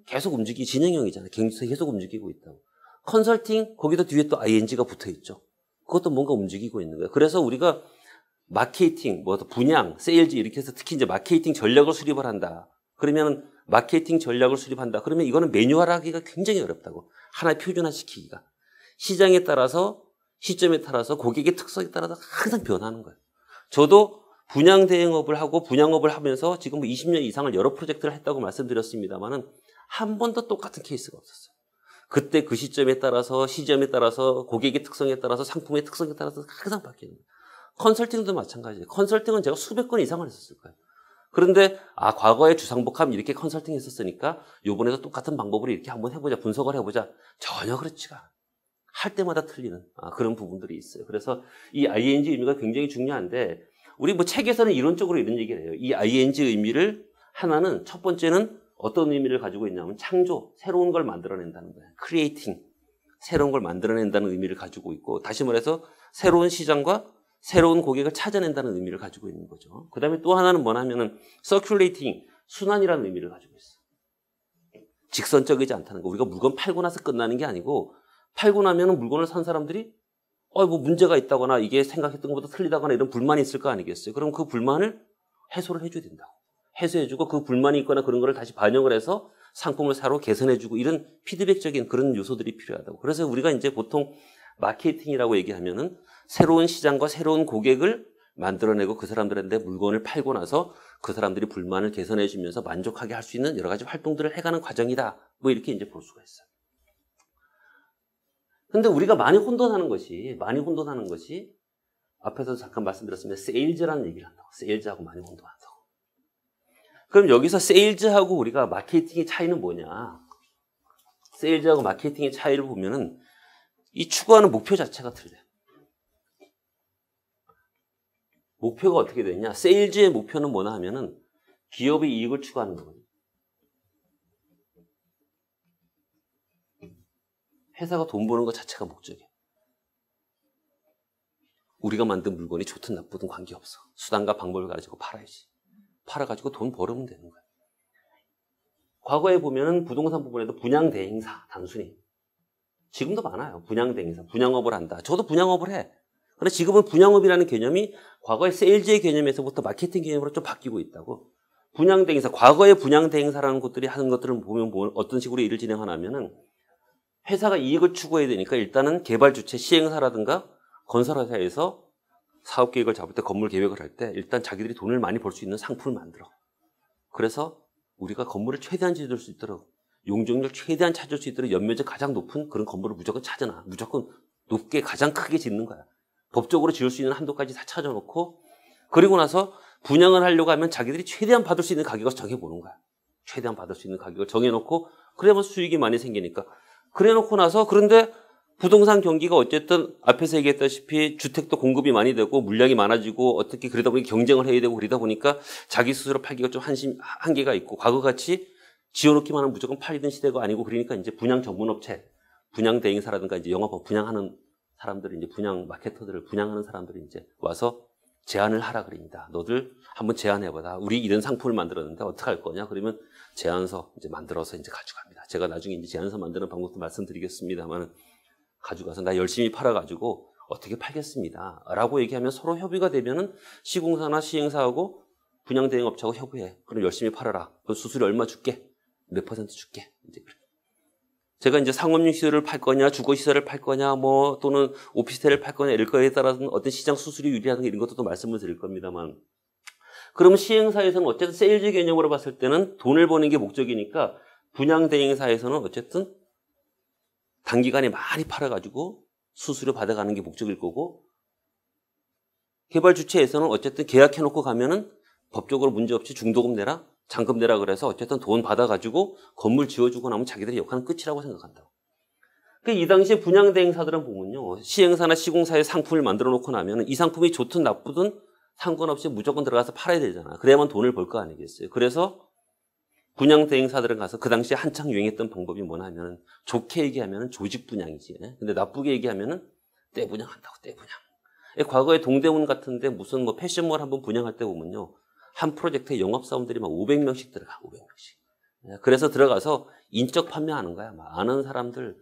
계속 진행형이잖아요. 계속 움직이고 있다고. 컨설팅, 거기다 뒤에 또 ing가 붙어 있죠. 그것도 뭔가 움직이고 있는 거예요. 그래서 우리가 마케팅, 분양, 세일즈 이렇게 해서 특히 이제 마케팅 전략을 수립을 한다. 그러면 마케팅 전략을 수립한다. 그러면 이거는 매뉴얼하기가 굉장히 어렵다고. 하나의 표준화시키기가. 시장에 따라서, 시점에 따라서, 고객의 특성에 따라서 항상 변하는 거예요. 저도 분양 대행업을 하고 분양업을 하면서 지금 20년 이상을 여러 프로젝트를 했다고 말씀드렸습니다만은 한 번도 똑같은 케이스가 없었어요. 그때 그 시점에 따라서, 시점에 따라서, 고객의 특성에 따라서, 상품의 특성에 따라서 항상 바뀌는 거예요. 컨설팅도 마찬가지예요. 컨설팅은 제가 수백 건 이상을 했었을 거예요. 그런데 과거에 주상복합 이렇게 컨설팅 했었으니까 이번에도 똑같은 방법으로 이렇게 한번 해보자, 분석을 해보자. 전혀 그렇지가 않아요. 할 때마다 틀리는 그런 부분들이 있어요. 그래서 이 ing 의미가 굉장히 중요한데 우리 뭐 책에서는 이론적으로 이런 얘기를 해요. 이 ing 의미를 하나는 첫 번째는 어떤 의미를 가지고 있냐면 창조, 새로운 걸 만들어낸다는 거예요. creating, 새로운 걸 만들어낸다는 의미를 가지고 있고 다시 말해서 새로운 시장과 새로운 고객을 찾아낸다는 의미를 가지고 있는 거죠. 그 다음에 또 하나는 뭐냐면은 circulating, 순환이라는 의미를 가지고 있어요. 직선적이지 않다는 거. 우리가 물건 팔고 나서 끝나는 게 아니고 팔고 나면은 물건을 산 사람들이 뭐 문제가 있다거나 이게 생각했던 것보다 틀리다거나 이런 불만이 있을 거 아니겠어요. 그럼 그 불만을 해소를 해줘야 된다고. 해소해주고 그 불만이 있거나 그런 거를 다시 반영을 해서 상품을 새로 개선해주고 이런 피드백적인 그런 요소들이 필요하다고. 그래서 우리가 이제 보통 마케팅이라고 얘기하면은 새로운 시장과 새로운 고객을 만들어내고 그 사람들한테 물건을 팔고 나서 그 사람들이 불만을 개선해 주면서 만족하게 할 수 있는 여러 가지 활동들을 해가는 과정이다. 뭐 이렇게 이제 볼 수가 있어요. 근데 우리가 많이 혼돈하는 것이 앞에서 잠깐 말씀드렸습니다. 세일즈라는 얘기를 한다고. 세일즈하고 많이 혼돈한다고. 그럼 여기서 세일즈하고 우리가 마케팅의 차이는 뭐냐? 세일즈하고 마케팅의 차이를 보면은 이 추구하는 목표 자체가 틀려요. 목표가 어떻게 되냐? 세일즈의 목표는 뭐냐 하면은 기업의 이익을 추구하는 거거든요. 회사가 돈 버는 것 자체가 목적이에요. 우리가 만든 물건이 좋든 나쁘든 관계없어. 수단과 방법을 가지고 팔아야지. 팔아가지고 돈 벌으면 되는 거예요. 과거에 보면은 부동산 부분에도 분양 대행사 단순히 지금도 많아요. 분양 대행사, 분양업을 한다. 저도 분양업을 해. 그런데 지금은 분양업이라는 개념이 과거의 세일즈의 개념에서부터 마케팅 개념으로 좀 바뀌고 있다고. 분양 대행사, 과거의 분양 대행사라는 곳들이 하는 것들을 보면 어떤 식으로 일을 진행하냐면은 회사가 이익을 추구해야 되니까 일단은 개발 주체 시행사라든가 건설회사에서 사업 계획을 잡을 때 건물 계획을 할 때 일단 자기들이 돈을 많이 벌 수 있는 상품을 만들어. 그래서 우리가 건물을 최대한 지을 수 있도록 용적률 최대한 찾을 수 있도록 연면적 가장 높은 그런 건물을 무조건 찾아놔. 무조건 높게 가장 크게 짓는 거야. 법적으로 지을 수 있는 한도까지 다 찾아놓고 그리고 나서 분양을 하려고 하면 자기들이 최대한 받을 수 있는 가격을 정해보는 거야. 최대한 받을 수 있는 가격을 정해놓고 그러면 수익이 많이 생기니까 그래놓고 나서 그런데 부동산 경기가 어쨌든 앞에서 얘기했다시피 주택도 공급이 많이 되고 물량이 많아지고 어떻게 그러다 보니 경쟁을 해야 되고 그러다 보니까 자기 스스로 팔기가 좀 한계가 있고 과거같이 지어놓기만 하면 무조건 팔리던 시대가 아니고 그러니까 이제 분양 전문업체, 분양 대행사라든가 이제 영업 분양하는 사람들이 이제 분양 마케터들을 분양하는 사람들이 이제 와서 제안을 하라 그럽니다. 너들 한번 제안해봐라. 우리 이런 상품을 만들었는데 어떻게 할 거냐? 그러면 제안서 이제 만들어서 이제 가져갑니다. 제가 나중에 이제 제안서 만드는 방법도 말씀드리겠습니다만 가져가서 나 열심히 팔아가지고 어떻게 팔겠습니다. 라고 얘기하면 서로 협의가 되면은 시공사나 시행사하고 분양 대행업체하고 협의해. 그럼 열심히 팔아라. 그 수수료 얼마 줄게? 몇 퍼센트 줄게? 이제 그래. 제가 이제 상업용시설을 팔 거냐, 주거시설을 팔 거냐, 뭐 또는 오피스텔을 팔 거냐 이럴 거에 따라서는 어떤 시장 수수료 유리하는 이런 것도 또 말씀을 드릴 겁니다만. 그러면 시행사에서는 어쨌든 세일즈 개념으로 봤을 때는 돈을 버는 게 목적이니까 분양 대행사에서는 어쨌든 단기간에 많이 팔아가지고 수수료 받아가는 게 목적일 거고 개발 주체에서는 어쨌든 계약해놓고 가면은 법적으로 문제없이 중도금 내라, 잔금 내라 그래서 어쨌든 돈 받아가지고 건물 지어주고 나면 자기들의 역할은 끝이라고 생각한다고. 이 당시에 분양 대행사들은 보면요. 시행사나 시공사의 상품을 만들어 놓고 나면 이 상품이 좋든 나쁘든 상관없이 무조건 들어가서 팔아야 되잖아. 그래야만 돈을 벌 거 아니겠어요. 그래서 분양 대행사들은 가서 그 당시에 한창 유행했던 방법이 뭐냐 하면 좋게 얘기하면 조직 분양이지. 근데 나쁘게 얘기하면 떼 분양한다고 떼 분양. 과거에 동대문 같은데 무슨 뭐 패션몰 한번 분양할 때 보면요. 한 프로젝트에 영업사원들이 막 500명씩 들어가. 500명씩. 그래서 들어가서 인적 판매하는 거야. 막 아는 사람들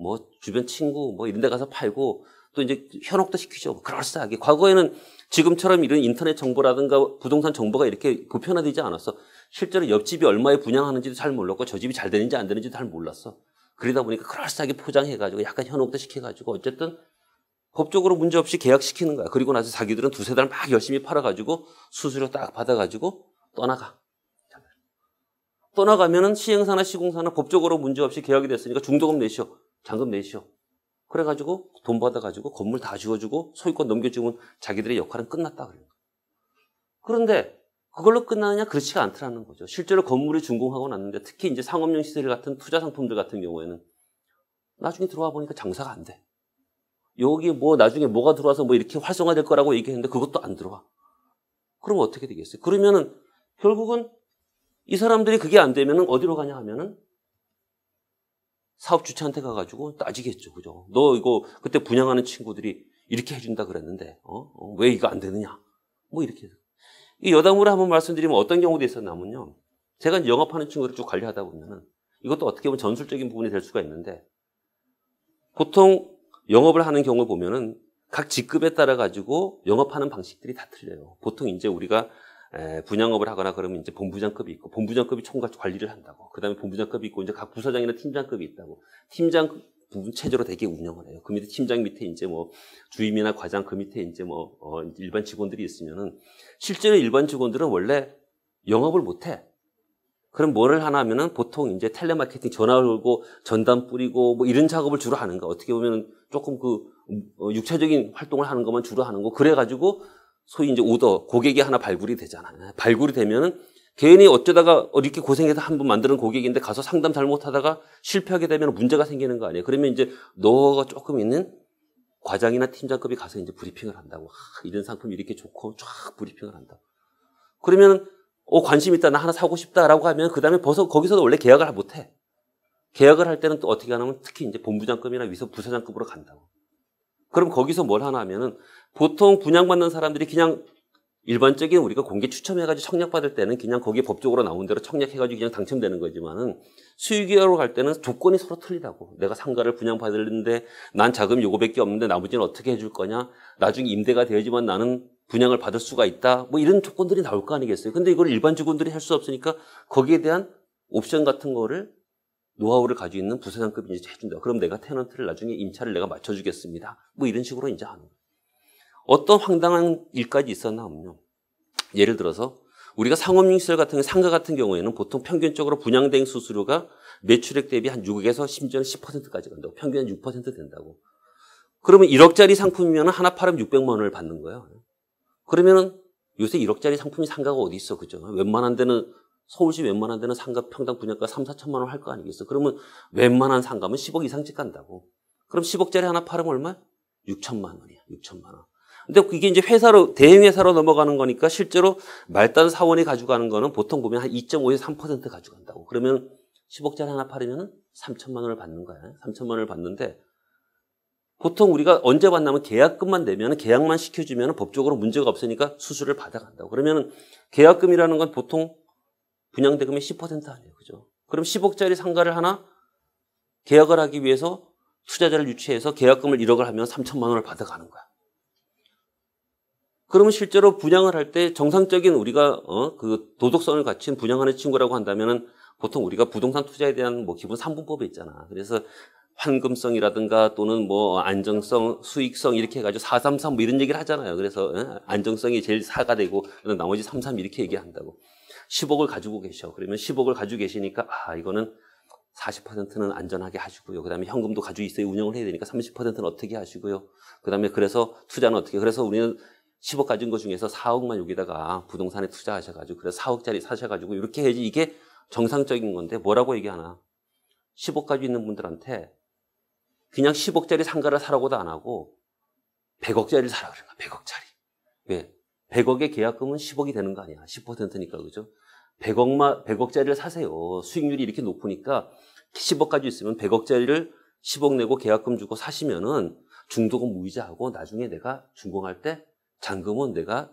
뭐 주변 친구 뭐 이런 데 가서 팔고 또 이제 현혹도 시키죠. 그럴싸하게. 과거에는 지금처럼 이런 인터넷 정보라든가 부동산 정보가 이렇게 보편화되지 않았어. 실제로 옆집이 얼마에 분양하는지도 잘 몰랐고 저 집이 잘 되는지 안 되는지도 잘 몰랐어. 그러다 보니까 그럴싸하게 포장해가지고 약간 현혹도 시켜가지고 어쨌든 법적으로 문제없이 계약시키는 거야. 그리고 나서 자기들은 두세 달 막 열심히 팔아가지고 수수료 딱 받아가지고 떠나가. 떠나가면은 시행사나 시공사나 법적으로 문제없이 계약이 됐으니까 중도금 내시오. 잔금 내시오. 그래가지고 돈 받아가지고 건물 다 지어주고 소유권 넘겨주면 자기들의 역할은 끝났다 그래요. 그런데 그걸로 끝나느냐? 그렇지가 않더라는 거죠. 실제로 건물이 준공하고 났는데 특히 이제 상업용 시설 같은 투자 상품들 같은 경우에는 나중에 들어와 보니까 장사가 안 돼. 여기 뭐 나중에 뭐가 들어와서 뭐 이렇게 활성화될 거라고 얘기했는데 그것도 안 들어와. 그럼 어떻게 되겠어요? 그러면은 결국은 이 사람들이 그게 안 되면은 어디로 가냐 하면은 사업 주체한테 가가지고 따지겠죠. 그죠? 너 이거 그때 분양하는 친구들이 이렇게 해준다 그랬는데, 왜 이거 안 되느냐? 뭐 이렇게 해서. 이 여담으로 한번 말씀드리면 어떤 경우도 있었냐면요. 제가 이제 영업하는 친구를 쭉 관리하다 보면은 이것도 어떻게 보면 전술적인 부분이 될 수가 있는데 보통 영업을 하는 경우를 보면은 각 직급에 따라 가지고 영업하는 방식들이 다 틀려요. 보통 이제 우리가 분양업을 하거나 그러면 이제 본부장급이 있고 본부장급이 총괄 관리를 한다고. 그다음에 본부장급이 있고 이제 각 부서장이나 팀장급이 있다고. 팀장 부분 체제로 되게 운영을 해요. 그 밑에 팀장 밑에 이제 뭐 주임이나 과장 그 밑에 이제 뭐 일반 직원들이 있으면은 실제로 일반 직원들은 원래 영업을 못 해. 그럼 뭐를 하나 하면은 보통 이제 텔레마케팅 전화 걸고 전담 뿌리고 뭐 이런 작업을 주로 하는 거. 어떻게 보면은 조금 그 육체적인 활동을 하는 것만 주로 하는 거. 그래가지고 소위 이제 오더 고객이 하나 발굴이 되잖아요. 발굴이 되면은 괜히 어쩌다가 이렇게 고생해서 한 번 만드는 고객인데 가서 상담 잘못하다가 실패하게 되면 문제가 생기는 거 아니에요. 그러면 이제 너가 조금 있는 과장이나 팀장급이 가서 이제 브리핑을 한다고. 이런 상품이 이렇게 좋고 쫙 브리핑을 한다고. 그러면 관심 있다, 나 하나 사고 싶다라고 하면 그 다음에 벌써 거기서도 원래 계약을 못 해. 계약을 할 때는 또 어떻게 하냐면 특히 이제 본부장급이나 위서 부서장급으로 간다고. 그럼 거기서 뭘 하나 하면은 보통 분양받는 사람들이 그냥 일반적인 우리가 공개 추첨해가지고 청약받을 때는 그냥 거기에 법적으로 나온 대로 청약해가지고 그냥 당첨되는 거지만은 수익이하러 갈 때는 조건이 서로 틀리다고. 내가 상가를 분양받았는데 난 자금이 요거밖에 없는데 나머지는 어떻게 해줄 거냐. 나중에 임대가 되어야지만 나는 분양을 받을 수가 있다. 뭐 이런 조건들이 나올 거 아니겠어요. 근데 이걸 일반 직원들이 할 수 없으니까 거기에 대한 옵션 같은 거를 노하우를 가지고 있는 부서장급이 이제 해준다. 그럼 내가 테넌트를 나중에 임차를 내가 맞춰주겠습니다. 뭐 이런 식으로 이제 하는 거예요. 어떤 황당한 일까지 있었나 하면요. 예를 들어서 우리가 상업용시설 같은 상가 같은 경우에는 보통 평균적으로 분양대행 수수료가 매출액 대비 한 6에서 심지어는 10%까지 간다고. 평균 한 6% 된다고. 그러면 1억짜리 상품이면 하나 팔으면 600만 원을 받는 거예요. 그러면은 요새 1억짜리 상품이 상가가 어디 있어, 그죠? 웬만한 데는 서울시 웬만한 데는 상가 평당 분양가 3, 4천만 원 할 거 아니겠어? 그러면 웬만한 상가면 10억 이상씩 간다고. 그럼 10억짜리 하나 팔으면 얼마야? 6천만 원이야. 6천만 원. 근데 이게 이제 회사로, 대행회사로 넘어가는 거니까 실제로 말단 사원이 가져가는 거는 보통 보면 한 2.5에서 3% 가져간다고. 그러면 10억짜리 하나 팔으면 3천만 원을 받는 거야. 3천만 원을 받는데 보통 우리가 언제 받냐면 계약금만 내면 계약만 시켜주면 법적으로 문제가 없으니까 수수료를 받아간다고. 그러면 계약금이라는 건 보통 분양대금의 10% 아니에요. 그죠? 그럼 10억짜리 상가를 하나 계약을 하기 위해서 투자자를 유치해서 계약금을 1억을 하면 3천만 원을 받아가는 거야. 그러면 실제로 분양을 할 때 정상적인 우리가 그 도덕성을 갖춘 분양하는 친구라고 한다면은 보통 우리가 부동산 투자에 대한 뭐 기본 3분법이 있잖아. 그래서 환금성이라든가 또는 뭐 안정성, 수익성 이렇게 해가지고 433 뭐 이런 얘기를 하잖아요. 그래서 안정성이 제일 4가 되고 나머지 33 이렇게 얘기한다고. 10억을 가지고 계셔. 그러면 10억을 가지고 계시니까 이거는 40%는 안전하게 하시고요. 그 다음에 현금도 가지고 있어야 운영을 해야 되니까 30%는 어떻게 하시고요. 그 다음에 그래서 투자는 어떻게. 그래서 우리는 10억 가진 것 중에서 4억만 여기다가 부동산에 투자하셔가지고 그래서 4억짜리 사셔가지고 이렇게 해야지 이게 정상적인 건데 뭐라고 얘기하나. 10억 가지고 있는 분들한테 그냥 10억짜리 상가를 사라고도 안 하고 100억짜리를 사라 그런 거야. 100억짜리. 왜? 100억의 계약금은 10억이 되는 거 아니야. 10%니까 그죠? 100억짜리를 사세요. 수익률이 이렇게 높으니까 10억 가지고 있으면 100억짜리를 10억 내고 계약금 주고 사시면은 중도금 무이자하고 나중에 내가 준공할 때 잔금은 내가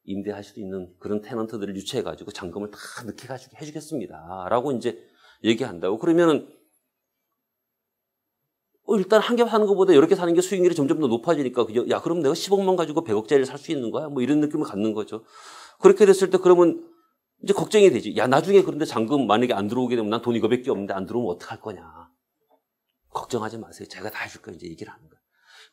임대할 수 있는 그런 테넌트들을 유치해가지고 잔금을 다 넣게 가지고 해주겠습니다. 라고 이제 얘기한다고. 그러면은 일단 한 개 사는 것보다 여러 개 사는 게 수익률이 점점 더 높아지니까 야 그럼 내가 10억만 가지고 100억짜리를 살 수 있는 거야? 뭐 이런 느낌을 갖는 거죠. 그렇게 됐을 때 그러면 이제 걱정이 되지. 야 나중에 그런데 잔금 만약에 안 들어오게 되면 난 돈 이거밖에 없는데 안 들어오면 어떡할 거냐. 걱정하지 마세요. 제가 다 해줄 거예요. 이제 얘기를 하는 거예요.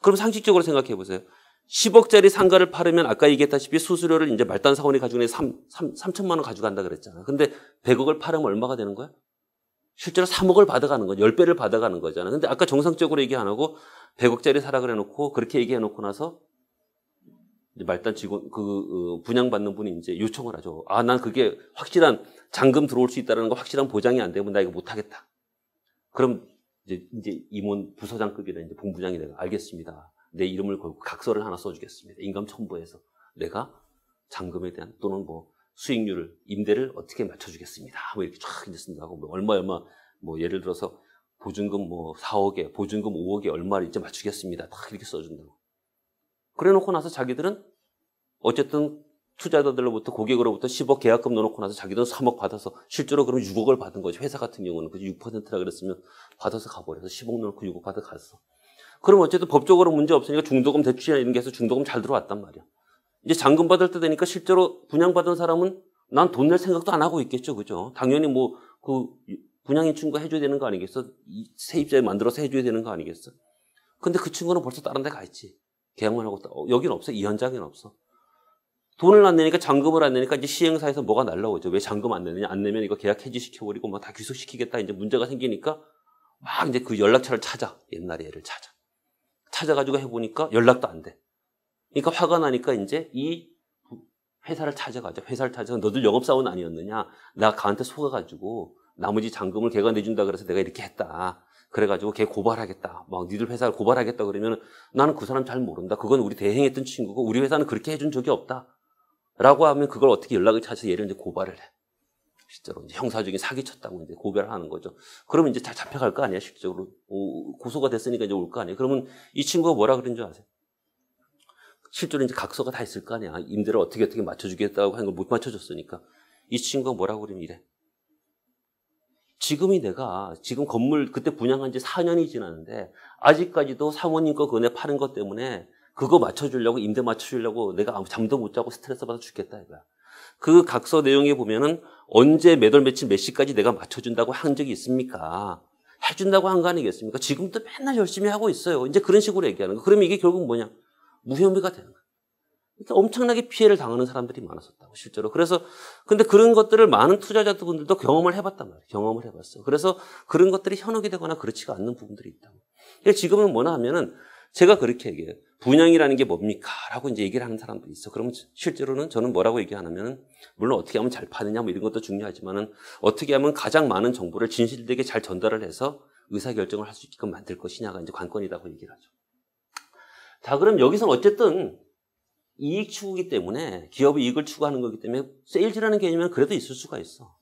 그럼 상식적으로 생각해 보세요. 10억짜리 상가를 팔으면 아까 얘기했다시피 수수료를 이제 말단 사원이 가지고 3천만 원 가져간다 그랬잖아. 근데 100억을 팔으면 얼마가 되는 거야? 실제로 3억을 받아가는 거죠. 10배를 받아가는 거잖아. 근데 아까 정상적으로 얘기 안 하고 100억짜리 사라 그래 놓고 그렇게 얘기해 놓고 나서 말단 직원, 분양받는 분이 이제 요청을 하죠. 난 그게 확실한 잔금 들어올 수 있다는 거 확실한 보장이 안 되면 나 이거 못 하겠다. 그럼 이제 임원 부서장급이나 이제 본부장이 내가 알겠습니다. 내 이름을 걸고 각서를 하나 써주겠습니다. 인감 첨부해서 내가 잔금에 대한 또는 뭐 수익률을, 임대를 어떻게 맞춰주겠습니다. 뭐 이렇게 쫙 이제 쓴다고. 뭐 얼마, 뭐 예를 들어서 보증금 뭐 4억에, 보증금 5억에 얼마를 이제 맞추겠습니다. 딱 이렇게 써준다고. 그래 놓고 나서 자기들은 어쨌든 투자자들로부터 고객으로부터 10억 계약금 넣어놓고 나서 자기들은 3억 받아서 실제로 그러면 6억을 받은 거죠. 회사 같은 경우는. 그죠? 6%라 그랬으면 받아서 가버려서 10억 넣어놓고 6억 받아 갔어. 그럼 어쨌든 법적으로 문제 없으니까 중도금 대출이나 이런 게 해서 중도금 잘 들어왔단 말이야. 이제 잔금 받을 때 되니까 실제로 분양받은 사람은 난 돈 낼 생각도 안 하고 있겠죠. 그죠? 당연히 뭐 그 분양인 친구가 해줘야 되는 거 아니겠어? 세입자에 만들어서 해줘야 되는 거 아니겠어? 근데 그 친구는 벌써 다른 데 가 있지. 계약만 하고 여기는 없어. 이 현장에는 없어. 돈을 안 내니까 잔금을 안 내니까 이제 시행사에서 뭐가 날라오죠. 왜 잔금 안 내느냐? 안 내면 이거 계약 해지 시켜버리고 뭐 다 귀속시키겠다. 이제 문제가 생기니까 막 이제 그 연락처를 찾아. 옛날에 얘를 찾아가지고 해보니까 연락도 안 돼. 그러니까 화가 나니까 이제 이 회사를 찾아가죠. 회사를 찾아서 너들 영업사원 아니었느냐? 나 가한테 속아가지고 나머지 잔금을 걔가 내준다 그래서 내가 이렇게 했다. 그래가지고 걔 고발하겠다. 막 니들 회사를 고발하겠다 그러면 나는 그 사람 잘 모른다. 그건 우리 대행했던 친구고 우리 회사는 그렇게 해준 적이 없다. 라고 하면 그걸 어떻게 연락을 찾아서 얘를 이제 고발을 해. 실제로 이제 형사적인 사기쳤다고 이제 고발을 하는 거죠. 그러면 이제 잘 잡혀갈 거 아니야, 실제로. 고소가 됐으니까 이제 올 거 아니에요. 그러면 이 친구가 뭐라 그런 줄 아세요? 실제로 이제 각서가 다 있을 거 아니야. 임대를 어떻게 맞춰주겠다고 하는 걸 못 맞춰줬으니까. 이 친구가 뭐라고 그러면 이래. 지금 건물 그때 분양한 지 4년이 지났는데 아직까지도 사모님 거 그네 파는 것 때문에 그거 맞춰주려고 임대 맞춰주려고 내가 잠도 못 자고 스트레스 받아 죽겠다 이거야. 그 각서 내용에 보면은 언제 몇 월 며칠 몇 시까지 내가 맞춰준다고 한 적이 있습니까? 해준다고 한 거 아니겠습니까? 지금도 맨날 열심히 하고 있어요. 이제 그런 식으로 얘기하는 거. 그러면 이게 결국 뭐냐? 무혐의가 되는 거야. 그러니까 엄청나게 피해를 당하는 사람들이 많았었다고, 실제로. 그래서, 근데 그런 것들을 많은 투자자분들도 경험을 해봤단 말이에요. 경험을 해봤어. 그래서 그런 것들이 현혹이 되거나 그렇지가 않는 부분들이 있다고. 그러니까 지금은 뭐나 하면은 제가 그렇게 얘기해요. 분양이라는 게 뭡니까? 라고 이제 얘기를 하는 사람들이 있어. 그러면 실제로는 저는 뭐라고 얘기하냐면은, 물론 어떻게 하면 잘 파느냐 뭐 이런 것도 중요하지만은 어떻게 하면 가장 많은 정보를 진실되게 잘 전달을 해서 의사결정을 할 수 있게끔 만들 것이냐가 이제 관건이라고 얘기를 하죠. 자, 그럼 여기서는 어쨌든 이익 추구이기 때문에 기업의 이익을 추구하는 거기 때문에 세일즈라는 개념은 그래도 있을 수가 있어.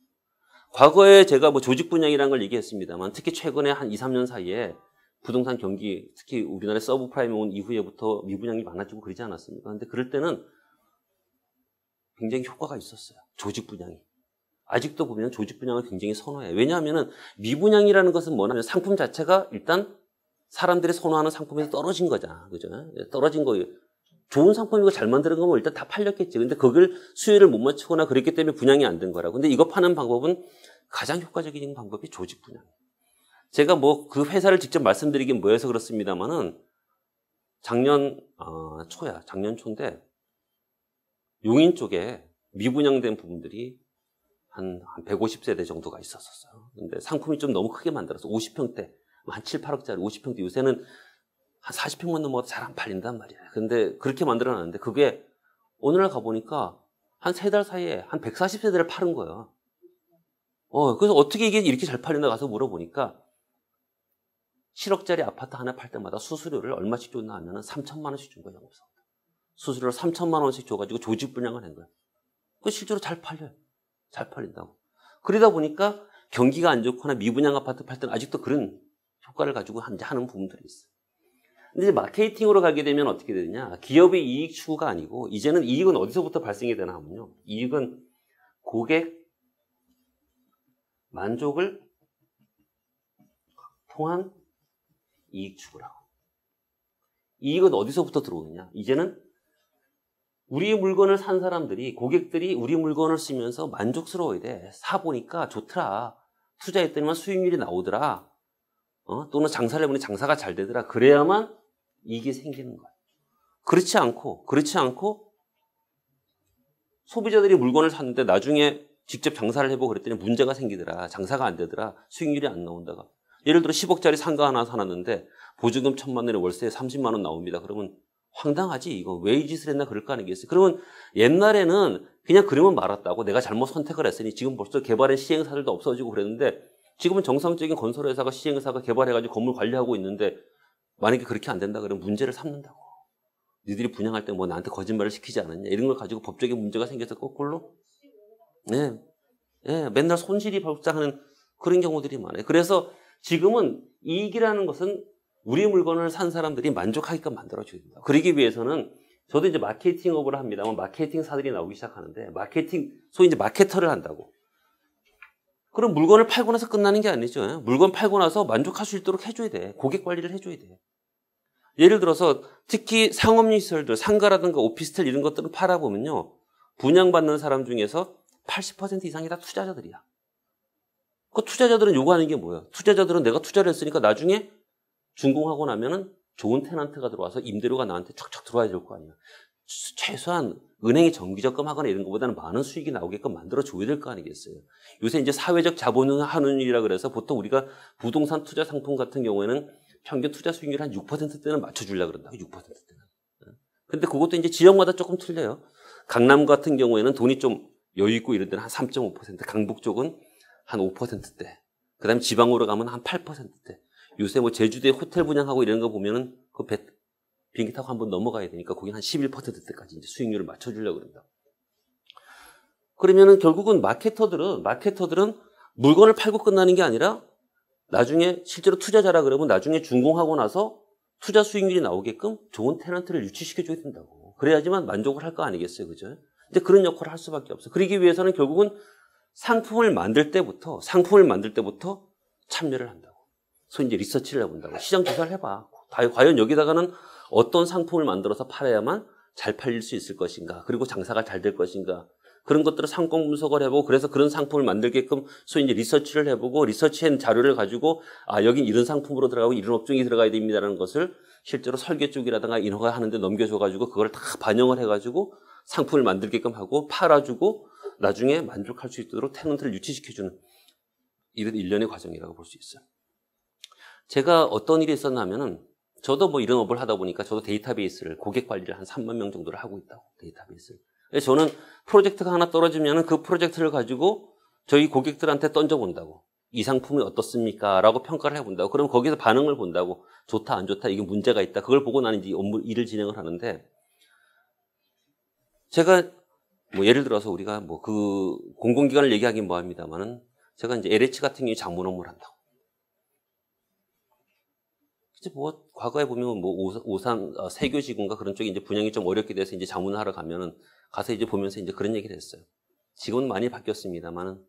과거에 제가 뭐 조직 분양이라는 걸 얘기했습니다만 특히 최근에 한 2, 3년 사이에 부동산 경기 특히 우리나라에 서브프라임이 온 이후에부터 미분양이 많아지고 그러지 않았습니까? 근데 그럴 때는 굉장히 효과가 있었어요. 조직 분양이. 아직도 보면 조직 분양을 굉장히 선호해. 왜냐하면 미분양이라는 것은 뭐냐면 상품 자체가 일단 사람들이 선호하는 상품에서 떨어진 거잖아. 그죠? 떨어진 거예요. 좋은 상품이고 잘 만드는 거면 일단 다 팔렸겠지. 근데 그걸 수요를 못 맞추거나 그랬기 때문에 분양이 안 된 거라고. 근데 이거 파는 방법은 가장 효과적인 방법이 조직 분양. 제가 뭐 그 회사를 직접 말씀드리긴 뭐해서 그렇습니다만은 작년 초인데 용인 쪽에 미분양된 부분들이 한 150세대 정도가 있었어요. 근데 상품이 좀 너무 크게 만들어서 50평대, 한 7, 8억짜리 50평대 요새는 한 40평만 넘어도 잘 안 팔린단 말이에요. 근데 그렇게 만들어놨는데 그게 어느 날 가보니까 한 3달 사이에 한 140세대를 파는 거예요. 그래서 어떻게 이게 이렇게 잘 팔리나 가서 물어보니까 7억짜리 아파트 하나 팔 때마다 수수료를 얼마씩 줬나 하면 3천만 원씩 준 거예요. 수수료를 3천만 원씩 줘가지고 조직 분양을 한 거예요. 그 실제로 잘 팔려요. 잘 팔린다고. 그러다 보니까 경기가 안 좋거나 미분양 아파트 팔 때는 아직도 그런 효과를 가지고 하는 부분들이 있어요. 근데 이제 마케팅으로 가게 되면 어떻게 되느냐. 기업의 이익 추구가 아니고 이제는 이익은 어디서부터 발생이 되나 하면요. 이익은 고객 만족을 통한 이익 추구라고. 이익은 어디서부터 들어오느냐. 이제는 우리 물건을 산 사람들이, 고객들이 우리 물건을 쓰면서 만족스러워야 돼. 사보니까 좋더라. 투자했더니만 수익률이 나오더라. 또는 장사를 해보니 장사가 잘 되더라. 그래야만 이익이 생기는 거야. 그렇지 않고 소비자들이 물건을 샀는데 나중에 직접 장사를 해보고 그랬더니 문제가 생기더라. 장사가 안 되더라. 수익률이 안 나온다가. 예를 들어 10억짜리 상가 하나 사놨는데 보증금 1,000만 원에 월세에 30만 원 나옵니다. 그러면 황당하지. 이거 왜 이 짓을 했나 그럴 거 아니겠어요. 그러면 옛날에는 그냥 그러면 말았다고 내가 잘못 선택을 했으니 지금 벌써 개발한 시행사들도 없어지고 그랬는데 지금은 정상적인 건설회사가 시행사가 개발해가지고 건물 관리하고 있는데 만약에 그렇게 안 된다 그러면 문제를 삼는다고. 니들이 분양할 때 뭐 나한테 거짓말을 시키지 않았냐. 이런 걸 가지고 법적인 문제가 생겨서 거꾸로 네, 맨날 손실이 발생하는 그런 경우들이 많아요. 그래서 지금은 이익이라는 것은 우리 물건을 산 사람들이 만족하게끔 만들어줘야 된다. 그러기 위해서는 저도 이제 마케팅업을 합니다만 마케팅사들이 나오기 시작하는데 소위 이제 마케터를 한다고. 그럼 물건을 팔고 나서 끝나는 게 아니죠. 물건 팔고 나서 만족할 수 있도록 해줘야 돼. 고객 관리를 해줘야 돼. 예를 들어서 특히 상업시설들, 상가라든가 오피스텔 이런 것들을 팔아보면요. 분양받는 사람 중에서 80% 이상이 다 투자자들이야. 그 투자자들은 요구하는 게 뭐야? 투자자들은 내가 투자를 했으니까 나중에 준공하고 나면은 좋은 테넌트가 들어와서 임대료가 나한테 척척 들어와야 될 거 아니야. 최소한 은행에 정기적금 하거나 이런 것보다는 많은 수익이 나오게끔 만들어줘야 될 거 아니겠어요. 요새 이제 사회적 자본운용이라 그래서 보통 우리가 부동산 투자 상품 같은 경우에는 평균 투자 수익률 한 6%대는 맞춰주려고 그런다고, 6%대는. 근데 그것도 이제 지역마다 조금 틀려요. 강남 같은 경우에는 돈이 좀 여유 있고 이런 데는 한 3.5%, 강북 쪽은 한 5%대. 그 다음에 지방으로 가면 한 8%대. 요새 뭐 제주도에 호텔 분양하고 이런 거 보면은 그 비행기 타고 한번 넘어가야 되니까 거기 한 11%대까지 이제 수익률을 맞춰주려고 그런다. 그러면은 결국은 마케터들은 물건을 팔고 끝나는 게 아니라 나중에 실제로 투자자라 그러면 나중에 준공하고 나서 투자 수익률이 나오게끔 좋은 테넌트를 유치시켜줘야 된다고. 그래야지만 만족을 할 거 아니겠어요. 그죠? 이제 그런 역할을 할 수밖에 없어. 그러기 위해서는 결국은 상품을 만들 때부터 참여를 한다고. 소위 이제 리서치를 해본다고. 시장 조사를 해봐. 과연 여기다가는 어떤 상품을 만들어서 팔아야만 잘 팔릴 수 있을 것인가. 그리고 장사가 잘 될 것인가. 그런 것들을 상권 분석을 해보고 그래서 그런 상품을 만들게끔 소위 이제 리서치를 해보고 리서치한 자료를 가지고 여긴 이런 상품으로 들어가고 이런 업종이 들어가야 됩니다라는 것을 실제로 설계 쪽이라든가 인허가 하는데 넘겨줘가지고 그걸 다 반영을 해가지고 상품을 만들게끔 하고 팔아주고 나중에 만족할 수 있도록 테넌트를 유치시켜주는 이런 일련의 과정이라고 볼 수 있어요. 제가 어떤 일이 있었냐면은 저도 뭐 이런 업을 하다 보니까 저도 데이터베이스를 고객 관리를 한 3만 명 정도를 하고 있다고 데이터베이스를. 그래서 저는 프로젝트가 하나 떨어지면은 그 프로젝트를 가지고 저희 고객들한테 던져본다고. 이 상품이 어떻습니까? 라고 평가를 해본다고. 그럼 거기서 반응을 본다고. 좋다, 안 좋다, 이게 문제가 있다. 그걸 보고 나는 이제 일을 진행을 하는데, 제가 뭐 예를 들어서 우리가 뭐 그 공공기관을 얘기하긴 뭐합니다만은, 제가 이제 LH 같은 경우에 자문 업무를 한다고. 이제 뭐 과거에 보면 뭐 오산 세교지구인가 그런 쪽에 이제 분양이 좀 어렵게 돼서 이제 자문을 하러 가면은 가서 이제 보면서 이제 그런 얘기를 했어요. 지금은 많이 바뀌었습니다만은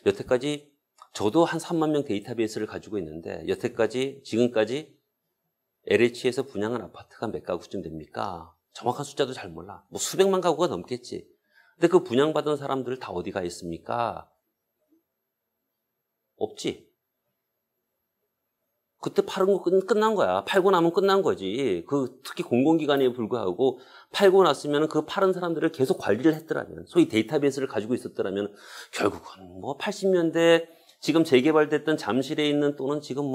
여태까지 저도 한 3만 명 데이터베이스를 가지고 있는데 지금까지 LH에서 분양한 아파트가 몇 가구쯤 됩니까? 정확한 숫자도 잘 몰라. 뭐 수백만 가구가 넘겠지. 근데 그 분양받은 사람들 다 어디 가 있습니까? 없지. 그때 파는 거 끝난 거야. 팔고 나면 끝난 거지. 특히 공공기관에 불구하고 팔고 났으면 그 파는 사람들을 계속 관리를 했더라면, 소위 데이터베이스를 가지고 있었더라면, 결국은 뭐 80년대 지금 재개발됐던 잠실에 있는 또는 지금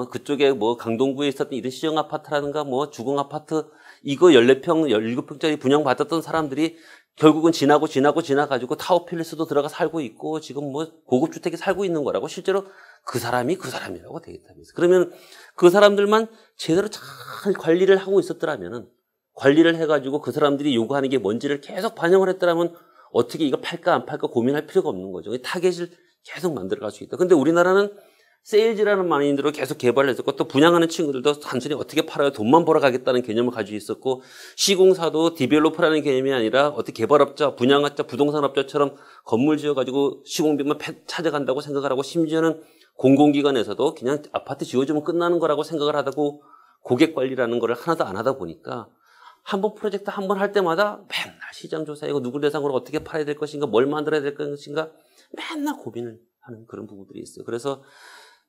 그쪽에 뭐 강동구에 있었던 이런 시정 아파트라든가 뭐 주공 아파트, 이거 14평, 17평짜리 분양받았던 사람들이 결국은 지나가지고 타워필리스도 들어가 살고 있고 지금 뭐 고급주택에 살고 있는 거라고. 실제로 그 사람이라고 데이터베이스. 그러면 그 사람들만 제대로 잘 관리를 하고 있었더라면은, 관리를 해가지고 그 사람들이 요구하는 게 뭔지를 계속 반영을 했더라면 어떻게 이거 팔까 안 팔까 고민할 필요가 없는 거죠. 타겟을 계속 만들어갈 수 있다. 근데 우리나라는 세일즈라는 마인드로 계속 개발을 했었고, 또 분양하는 친구들도 단순히 어떻게 팔아요, 돈만 벌어가겠다는 개념을 가지고 있었고, 시공사도 디벨로퍼라는 개념이 아니라 어떻게 개발업자, 분양업자, 부동산업자처럼 건물 지어가지고 시공비만 찾아간다고 생각을 하고, 심지어는 공공기관에서도 그냥 아파트 지어주면 끝나는 거라고 생각을 하다고 고객 관리라는 거를 하나도 안 하다 보니까 한번 프로젝트 한 번 할 때마다 맨날 시장 조사이고 누굴 대상으로 어떻게 팔아야 될 것인가, 뭘 만들어야 될 것인가 맨날 고민을 하는 그런 부분들이 있어요. 그래서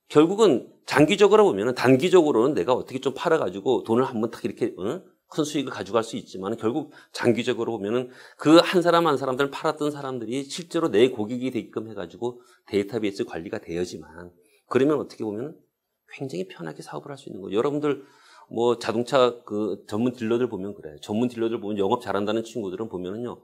결국은 장기적으로 보면은, 단기적으로는 내가 어떻게 좀 팔아가지고 돈을 한번 딱 이렇게 큰 수익을 가져갈 수 있지만, 결국 장기적으로 보면은 그 한 사람 한 사람들 팔았던 사람들이 실제로 내 고객이 되게끔 해가지고 데이터베이스 관리가 되어야지만, 그러면 어떻게 보면 굉장히 편하게 사업을 할 수 있는 거예요. 여러분들 뭐 자동차 그 전문 딜러들 보면 그래요. 전문 딜러들 보면 영업 잘한다는 친구들은 보면은요,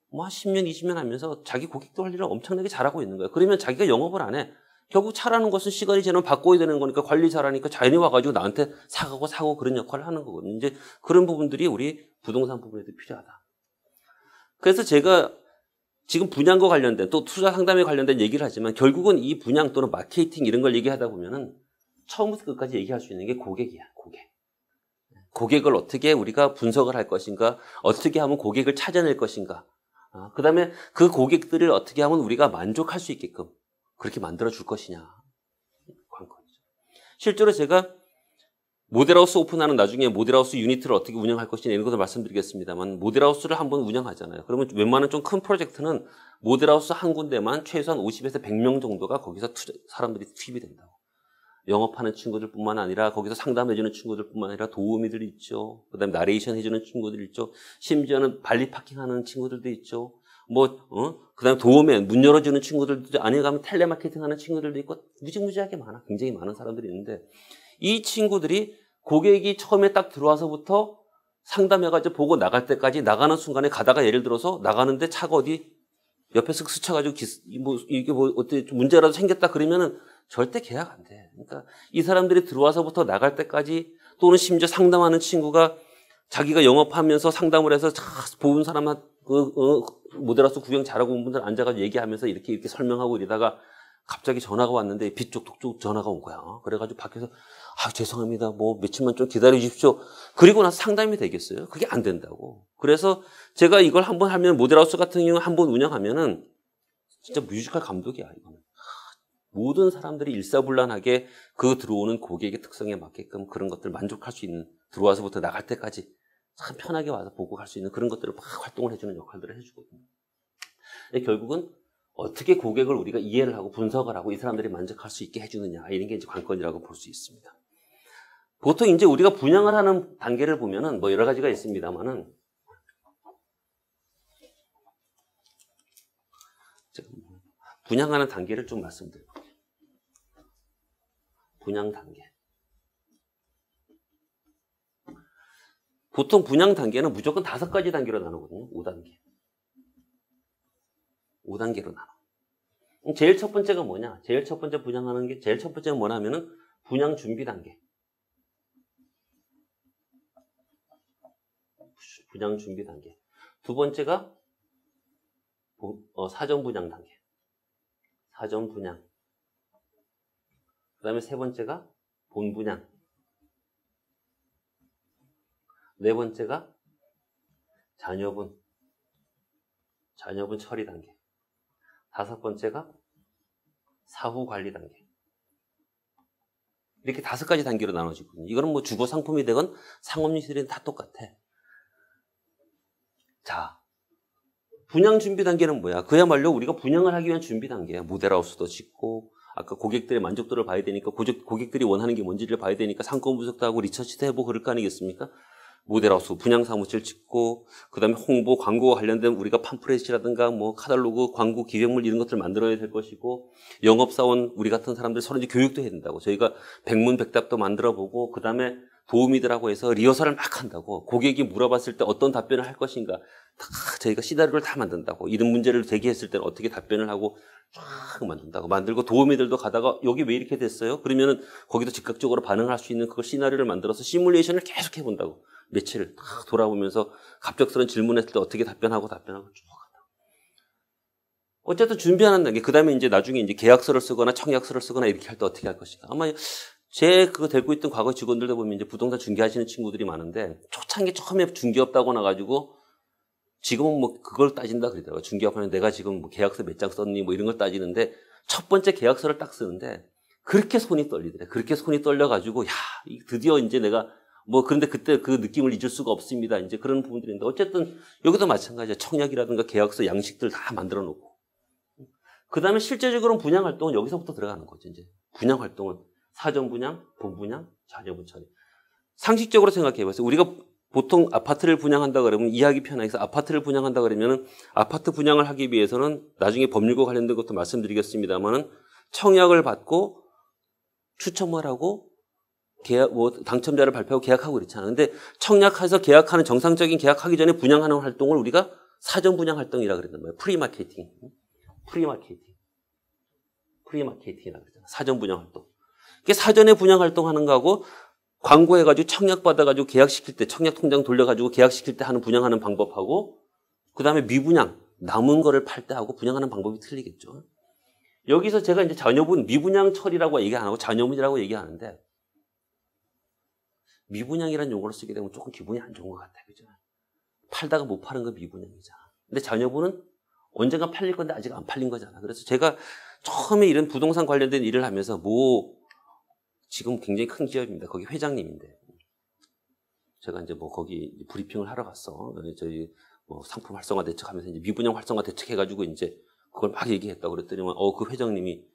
뭐 10년, 20년 하면서 자기 고객 관리를 엄청나게 잘하고 있는 거예요. 그러면 자기가 영업을 안 해. 결국 차라는 것은 시간이 지나면 바꿔야 되는 거니까, 관리 잘하니까 자연히 와가지고 나한테 사고 그런 역할을 하는 거거든요. 이제 그런 부분들이 우리 부동산 부분에도 필요하다. 그래서 제가 지금 분양과 관련된, 또 투자 상담에 관련된 얘기를 하지만, 결국은 이 분양 또는 마케팅 이런 걸 얘기하다 보면은 처음부터 끝까지 얘기할 수 있는 게 고객이야, 고객. 고객을 어떻게 우리가 분석을 할 것인가, 어떻게 하면 고객을 찾아낼 것인가, 그 다음에 그 고객들을 어떻게 하면 우리가 만족할 수 있게끔 그렇게 만들어줄 것이냐. 관건이죠. 실제로 제가 모델하우스 오픈하는, 나중에 모델하우스 유니트를 어떻게 운영할 것이냐 이런 것을 말씀드리겠습니다만, 모델하우스를 한번 운영하잖아요. 그러면 웬만한 좀 큰 프로젝트는 모델하우스 한 군데만 최소한 50에서 100명 정도가 거기서 사람들이 투입이 된다고. 영업하는 친구들 뿐만 아니라 거기서 상담해주는 친구들 뿐만 아니라 도우미들이 있죠. 그 다음에 나레이션 해주는 친구들 있죠. 심지어는 발리 파킹하는 친구들도 있죠. 그 다음에 도우맨, 문 열어주는 친구들도, 안에 가면 텔레마케팅 하는 친구들도 있고, 무지무지하게 많아. 굉장히 많은 사람들이 있는데, 이 친구들이 고객이 처음에 딱 들어와서부터 상담해가지고 보고 나갈 때까지, 나가는 순간에 가다가 예를 들어서 나가는데 차가 어디 옆에 쓱 스쳐가지고 이게 어때 문제라도 생겼다 그러면은 절대 계약 안 돼. 그러니까 이 사람들이 들어와서부터 나갈 때까지, 또는 심지어 상담하는 친구가 자기가 영업하면서 상담을 해서 보는 사람한 모델하우스 구경 잘하고 온 분들 앉아가지고 얘기하면서 이렇게 설명하고 이러다가 갑자기 전화가 왔는데 빚쪽 전화가 온 거야. 그래가지고 밖에서 죄송합니다. 뭐 며칠만 좀 기다려 주십시오. 그리고 나서 상담이 되겠어요? 그게 안 된다고. 그래서 제가 이걸 한번 하면, 모델하우스 같은 경우 한번 운영하면은 진짜 뮤지컬 감독이야, 이거는. 모든 사람들이 일사불란하게 그 들어오는 고객의 특성에 맞게끔 그런 것들 만족할 수 있는, 들어와서부터 나갈 때까지 참 편하게 와서 보고 갈 수 있는 그런 것들을 막 활동을 해주는 역할들을 해주거든요. 결국은 어떻게 고객을 우리가 이해를 하고 분석을 하고 이 사람들이 만족할 수 있게 해주느냐, 이런 게 이제 관건이라고 볼 수 있습니다. 보통 이제 우리가 분양을 하는 단계를 보면은 뭐 여러 가지가 있습니다만은, 분양하는 단계를 좀 말씀드릴게요. 분양 단계. 보통 분양 단계는 무조건 5가지 단계로 나누거든요. 5단계. 5단계로 나눠. 제일 첫 번째가 뭐냐? 제일 첫 번째 분양하는 게, 제일 첫 번째가 뭐냐면은 분양 준비 단계. 분양 준비 단계. 두 번째가 사전 분양 단계. 사전 분양. 그 다음에 세 번째가 본 분양. 네 번째가 자녀분 처리 단계. 다섯 번째가 사후 관리 단계. 이렇게 5가지 단계로 나눠지거든요. 이거는 뭐 주거 상품이 되건 상업용 시설이든 다 똑같아. 자, 분양 준비 단계는 뭐야? 그야말로 우리가 분양을 하기 위한 준비 단계야. 모델하우스도 짓고, 아까 고객들의 만족도를 봐야 되니까, 고객들이 원하는 게 뭔지를 봐야 되니까 상권 분석도 하고 리서치도 해보고 그럴 거 아니겠습니까? 모델하우스, 분양 사무실 짓고, 그 다음에 홍보, 광고와 관련된 우리가 팜프렛이라든가 뭐 카탈로그, 광고, 기획물 이런 것들을 만들어야 될 것이고, 영업사원, 우리 같은 사람들 서로 이제 교육도 해야 된다고. 저희가 백문백답도 만들어보고, 그 다음에 도우미들하고 해서 리허설을 막 한다고. 고객이 물어봤을 때 어떤 답변을 할 것인가. 다 저희가 시나리오를 다 만든다고. 이런 문제를 제기했을 때는 어떻게 답변을 하고 쫙 만든다고. 만들고 도우미들도 가다가 여기 왜 이렇게 됐어요? 그러면은 거기도 즉각적으로 반응할 수 있는 그걸 시나리오를 만들어서 시뮬레이션을 계속 해본다고. 며칠을 딱 돌아보면서 갑작스러운 질문했을 때 어떻게 답변하고 쭉 한다고. 어쨌든 준비하는 단계. 그 다음에 이제 나중에 이제 계약서를 쓰거나 청약서를 쓰거나 이렇게 할 때 어떻게 할 것인가. 아마 제 그거 데리고 있던 과거 직원들도 보면 이제 부동산 중개하시는 친구들이 많은데 초창기 처음에 중개업 따고 나가지고 지금은 뭐 그걸 따진다 그러더라고요. 중개업하면 내가 지금 뭐 계약서 몇 장 썼니 뭐 이런 걸 따지는데 첫 번째 계약서를 딱 쓰는데 그렇게 손이 떨리더래. 그렇게 손이 떨려가지고 야 드디어 이제 내가 뭐 그런데 그때 그 느낌을 잊을 수가 없습니다. 이제 그런 부분들인데 어쨌든 여기도 마찬가지야. 청약이라든가 계약서 양식들 다 만들어 놓고 그 다음에 실제적으로 분양 활동은 여기서부터 들어가는 거죠. 이제 분양 활동은 사전 분양, 본 분양, 자녀분 처리. 상식적으로 생각해 보세요. 우리가 보통 아파트를 분양한다 그러면 이해하기 편하게 아파트를 분양한다 그러면은 아파트 분양을 하기 위해서는 나중에 법률과 관련된 것도 말씀드리겠습니다만은 청약을 받고 추첨을 하고 계약 뭐 당첨자를 발표하고 계약하고 그렇잖아요. 근데 청약해서 계약하는 정상적인 계약하기 전에 분양하는 활동을 우리가 사전 분양 활동이라고 그랬단 말이에요. 프리마케팅이라고 그러잖아요. 사전 분양 활동. 이게 사전에 분양 활동하는 거하고 광고해가지고 청약 받아가지고 계약시킬 때 청약 통장 돌려가지고 계약시킬 때 하는 분양하는 방법하고 그 다음에 미분양 남은 거를 팔 때 하고 분양하는 방법이 틀리겠죠. 여기서 제가 이제 자녀분 미분양 처리라고 얘기 안 하고 자녀분이라고 얘기하는데 미분양이라는 용어를 쓰게 되면 조금 기분이 안 좋은 것 같아요. 그죠? 팔다가 못 파는 건 미분양이잖아. 근데 자녀분은 언젠가 팔릴 건데 아직 안 팔린 거잖아. 그래서 제가 처음에 이런 부동산 관련된 일을 하면서 지금 굉장히 큰 기업입니다. 거기 회장님인데. 제가 이제 뭐 거기 브리핑을 하러 갔어. 저희 뭐 상품 활성화 대책하면서 이제 미분양 활성화 대책해가지고 이제 그걸 막 얘기했다고 그랬더니만 그 회장님이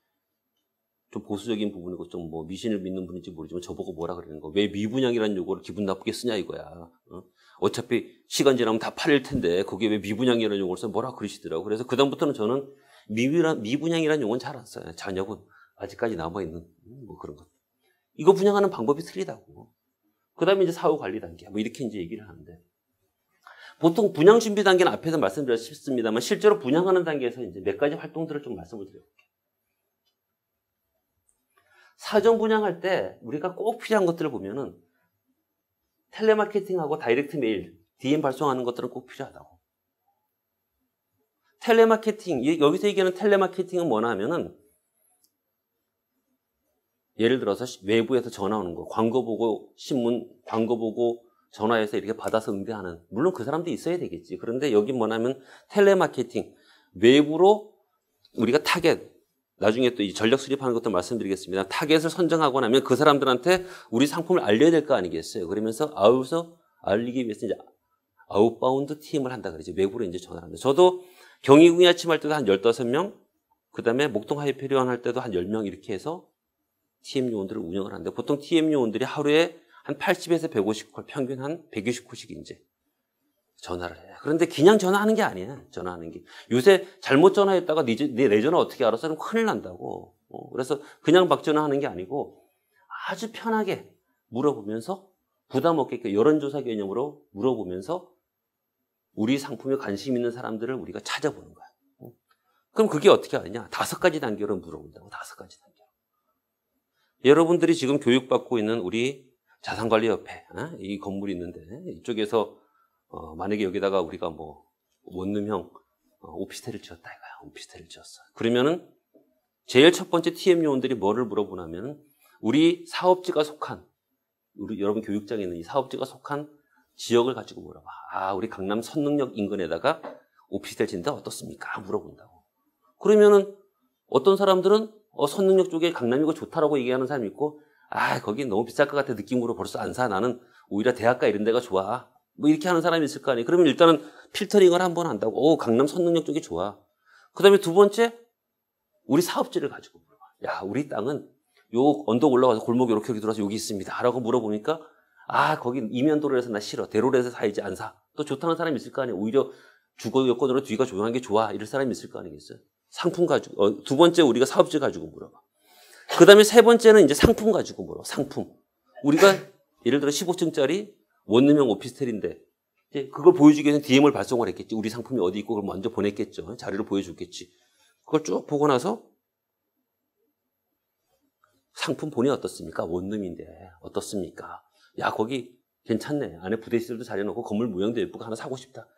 좀 보수적인 부분이고 좀 뭐 미신을 믿는 분인지 모르지만 저보고 뭐라 그러는 거. 왜 미분양이라는 용어를 기분 나쁘게 쓰냐 이거야. 어차피 시간 지나면 다 팔릴 텐데 거기에 왜 미분양이라는 용어를 써 뭐라 그러시더라고. 그래서 그다음부터는 저는 미분양이라는 용어는 잘 안 써요. 자녀분 아직까지 남아있는 뭐 그런 것. 이거 분양하는 방법이 틀리다고. 그 다음에 이제 사후 관리 단계. 뭐 이렇게 이제 얘기를 하는데. 보통 분양 준비 단계는 앞에서 말씀드렸습니다만 실제로 분양하는 단계에서 이제 몇 가지 활동들을 좀 말씀을 드려볼게요. 사전 분양할 때 우리가 꼭 필요한 것들을 보면은 텔레마케팅하고 다이렉트 메일, DM 발송하는 것들은 꼭 필요하다고. 텔레마케팅, 여기서 얘기하는 텔레마케팅은 뭐냐 하면은 예를 들어서 외부에서 전화 오는 거, 광고 보고 신문, 광고 보고 전화해서 이렇게 받아서 응대하는, 물론 그 사람도 있어야 되겠지. 그런데 여기 뭐냐면 텔레마케팅, 외부로 우리가 타겟, 나중에 또 이 전략 수립하는 것도 말씀드리겠습니다. 타겟을 선정하고 나면 그 사람들한테 우리 상품을 알려야 될 거 아니겠어요. 그러면서 아웃에서 알리기 위해서 이제 아웃바운드 팀을 한다 그러죠. 외부로 이제 전화를 한다. 저도 경희궁이 아침 할 때도 한 15명, 그 다음에 목동 하이페리온 할 때도 한 10명 이렇게 해서 TM 요원들을 운영을 하는데 보통 TM 요원들이 하루에 한 80에서 150콜, 평균 한 120콜씩 이제 전화를 해요. 그런데 그냥 전화하는 게 아니에요. 전화하는 게. 요새 잘못 전화했다가 내 전화 어떻게 알았어? 그럼 큰일 난다고. 그래서 그냥 막 전화하는 게 아니고 아주 편하게 물어보면서 부담 없게 여론조사 개념으로 물어보면서 우리 상품에 관심 있는 사람들을 우리가 찾아보는 거야. 그럼 그게 어떻게 하느냐? 5가지 단계로 물어본다고. 5가지 단계. 여러분들이 지금 교육받고 있는 우리 자산관리협회, 이 건물이 있는데 이쪽에서 만약에 여기다가 우리가 뭐 원룸형 오피스텔을 지었다 이거야. 오피스텔을 지었어. 그러면은 제일 첫 번째 TM 요원들이 뭐를 물어보냐면 우리 사업지가 속한 우리 여러분 교육장에 있는 이 사업지가 속한 지역을 가지고 물어봐. 아, 우리 강남 선능력 인근에다가 오피스텔 짓는데 어떻습니까? 물어본다고. 그러면은 어떤 사람들은 선능력 쪽에 강남이고 좋다라고 얘기하는 사람이 있고, 아, 거기 너무 비쌀 것 같아 느낌으로 벌써 안 사. 나는 오히려 대학가 이런 데가 좋아. 뭐 이렇게 하는 사람이 있을 거 아니에요. 그러면 일단은 필터링을 한번 한다고. 강남 선능력 쪽이 좋아. 그 다음에 두 번째, 우리 사업지를 가지고 물어봐. 야, 우리 땅은 요 언덕 올라가서 골목 이렇게 들어서 여기 있습니다. 라고 물어보니까, 아, 거기 이면도로에서 나 싫어. 대로에서 사야지 안 사. 또 좋다는 사람이 있을 거 아니에요. 오히려 주거 여건으로 뒤가 조용한 게 좋아. 이럴 사람이 있을 거 아니겠어요. 상품 가지고, 두 번째 우리가 사업지 가지고 물어봐. 그 다음에 세 번째는 이제 상품 가지고 물어봐. 상품. 우리가 예를 들어 15층짜리 원룸형 오피스텔인데, 이제 그걸 보여주기 위해서 DM을 발송을 했겠지. 우리 상품이 어디 있고 그걸 먼저 보냈겠죠. 자료를 보여줬겠지. 그걸 쭉 보고 나서 상품 본이 어떻습니까? 원룸인데 어떻습니까? 야, 거기 괜찮네. 안에 부대시설도 잘해놓고 건물 모양도 예쁘고 하나 사고 싶다.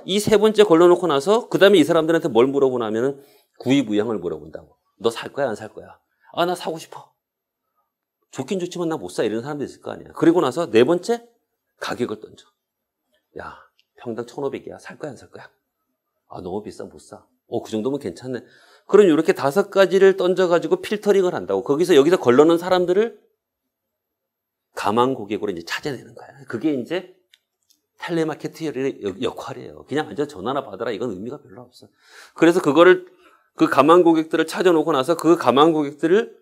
이 세 번째 걸러놓고 나서 그 다음에 이 사람들한테 뭘 물어보냐면은 구입의향을 물어본다고. 너 살 거야 안 살 거야? 아, 나 사고 싶어. 좋긴 좋지만 나 못 사. 이런 사람도 있을 거 아니야. 그리고 나서 네 번째 가격을 던져. 야, 평당 1,500이야. 살 거야 안 살 거야? 아, 너무 비싸 못 사. 그 정도면 괜찮네. 그럼 이렇게 5가지를 던져가지고 필터링을 한다고. 여기서 걸러놓은 사람들을 가망 고객으로 이제 찾아내는 거야. 그게 이제 텔레마케터의 역할이에요. 그냥 앉아 전화나 받아라. 이건 의미가 별로 없어. 그래서 그 가망 고객들을 찾아놓고 나서 그 가망 고객들을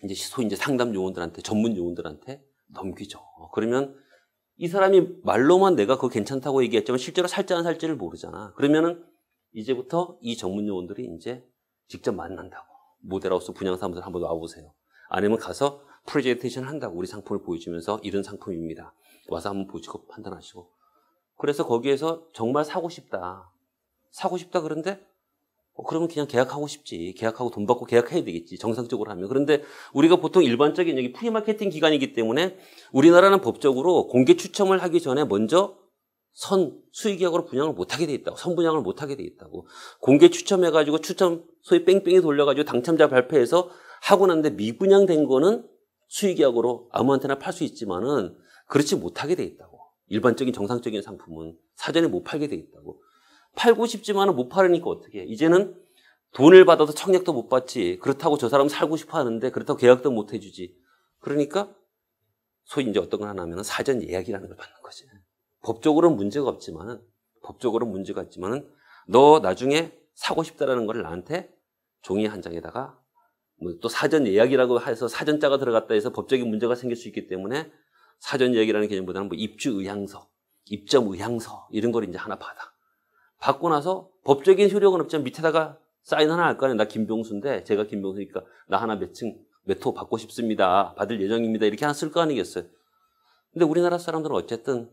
이제 소위 이제 상담 요원들한테, 전문 요원들한테 넘기죠. 그러면 이 사람이 말로만 내가 그거 괜찮다고 얘기했지만 실제로 살지 안 살지를 모르잖아. 그러면은 이제부터 이 전문 요원들이 이제 직접 만난다고. 모델하우스 분양사무소에 한번 와보세요. 아니면 가서 프레젠테이션 한다고. 우리 상품을 보여주면서 이런 상품입니다. 와서 한번 보시고 판단하시고. 그래서 거기에서 정말 사고 싶다. 사고 싶다 그런데 그러면 그냥 계약하고 싶지. 계약하고 돈 받고 계약해야 되겠지. 정상적으로 하면. 그런데 우리가 보통 일반적인 여기 프리마케팅 기간이기 때문에 우리나라는 법적으로 공개 추첨을 하기 전에 먼저 수의계약으로 분양을 못하게 돼 있다고. 선분양을 못하게 돼 있다고. 공개 추첨해가지고 추첨 소위 뺑뺑이 돌려가지고 당첨자 발표해서 하고 났는데 미분양된 거는 수의계약으로 아무한테나 팔 수 있지만은 그렇지 못하게 돼 있다고. 일반적인 정상적인 상품은 사전에 못 팔게 돼 있다고. 팔고 싶지만은 못 팔으니까 어떻게 해? 이제는 돈을 받아도 청약도 못 받지. 그렇다고 저 사람 살고 싶어 하는데 그렇다고 계약도 못 해주지. 그러니까 소위 이제 어떤 걸 하냐면 사전 예약이라는 걸 받는 거지. 법적으로는 문제가 없지만은 너 나중에 사고 싶다라는 걸 나한테 종이 한 장에다가 뭐 또 사전 예약이라고 해서 사전자가 들어갔다 해서 법적인 문제가 생길 수 있기 때문에 사전 예약이라는 개념보다는 뭐 입주 의향서, 입점 의향서 이런 걸 이제 하나 받고 나서 법적인 효력은 없지만 밑에다가 사인 하나 할 거 아니에요. 나 김병수인데 제가 김병수니까 나 하나 몇 호 받고 싶습니다. 받을 예정입니다. 이렇게 하나 쓸 거 아니겠어요. 근데 우리나라 사람들은 어쨌든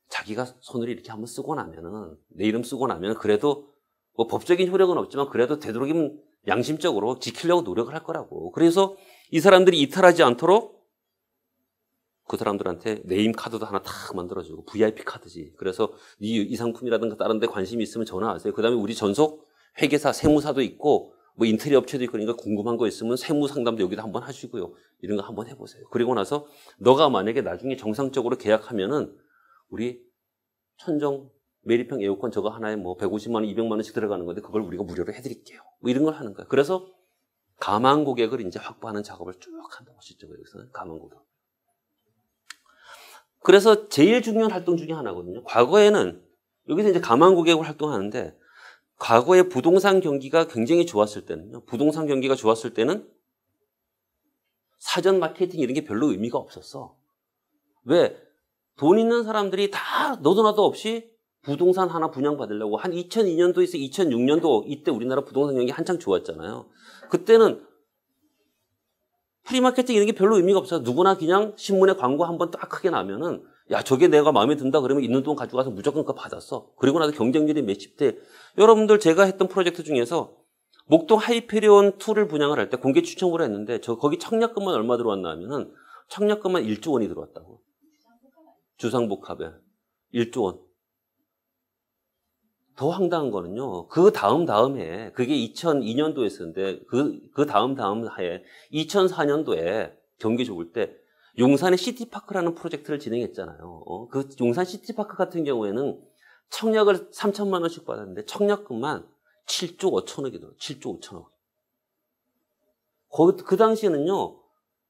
자기가 손을 이렇게 한번 쓰고 나면은 내 이름 쓰고 나면은 그래도 뭐 법적인 효력은 없지만 그래도 되도록이면 양심적으로 지키려고 노력을 할 거라고. 그래서 이 사람들이 이탈하지 않도록 그 사람들한테 네임 카드도 하나 탁 만들어주고 VIP 카드지. 그래서 이 상품이라든가 다른 데 관심이 있으면 전화하세요. 그 다음에 우리 전속 회계사, 세무사도 있고 뭐 인테리어 업체도 있고 그러니까 궁금한 거 있으면 세무 상담도 여기다 한번 하시고요. 이런 거 한번 해보세요. 그리고 나서 너가 만약에 나중에 정상적으로 계약하면은 우리 천정 매립형 에어컨 저거 하나에 뭐 150만 원, 200만 원씩 들어가는 건데 그걸 우리가 무료로 해드릴게요. 뭐 이런 걸 하는 거야. 그래서 가망 고객을 이제 확보하는 작업을 쭉 한다고 실제로 여기서는 가망 고객. 그래서 제일 중요한 활동 중에 하나거든요. 과거에는 여기서 이제 가망 고객을 활동하는데 과거에 부동산 경기가 굉장히 좋았을 때는요. 부동산 경기가 좋았을 때는 사전 마케팅 이런 게 별로 의미가 없었어. 왜? 돈 있는 사람들이 다 너도 나도 없이 부동산 하나 분양받으려고 한 2002년도에서 2006년도 이때 우리나라 부동산 경기 한창 좋았잖아요. 그때는 프리마케팅 이런 게 별로 의미가 없어요. 누구나 그냥 신문에 광고 한번 딱 크게 나면은 야, 저게 내가 마음에 든다 그러면 있는 돈 가져가서 무조건 그거 받았어. 그리고 나서 경쟁률이 몇십 대. 여러분들 제가 했던 프로젝트 중에서 목동 하이페리온 2를 분양을 할 때 공개 추첨으로 했는데 거기 청약금만 얼마 들어왔나 하면은 청약금만 1조 원이 들어왔다고. 주상복합에 1조 원. 더 황당한 거는요. 그 다음 해에 그게 2002년도였었는데 그 다음 해에 2004년도에 경기 좋을 때 용산의 시티파크라는 프로젝트를 진행했잖아요. 그 용산 시티파크 같은 경우에는 청약을 3천만 원씩 받았는데 청약금만 7조 5천억이 들어요. 7조 5천억. 그 당시에는요.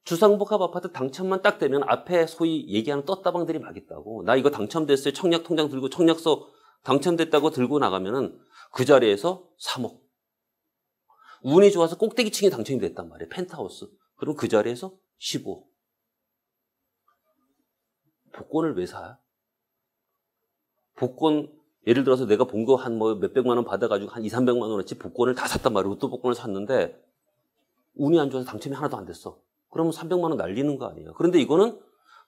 주상복합 아파트 당첨만 딱 되면 앞에 소위 얘기하는 떴다방들이 막 있다고. 나 이거 당첨됐어요. 청약 통장 들고 청약서 당첨됐다고 들고 나가면은 그 자리에서 3억. 운이 좋아서 꼭대기층에 당첨이 됐단 말이에요. 펜트하우스. 그럼 그 자리에서 15억. 복권을 왜 사? 복권 예를 들어서 내가 본 거 한 뭐 몇백만 원 받아가지고 한 2, 300만 원어치 복권을 다 샀단 말이에요. 로또 복권을 샀는데 운이 안 좋아서 당첨이 하나도 안 됐어. 그러면 300만 원 날리는 거 아니에요. 그런데 이거는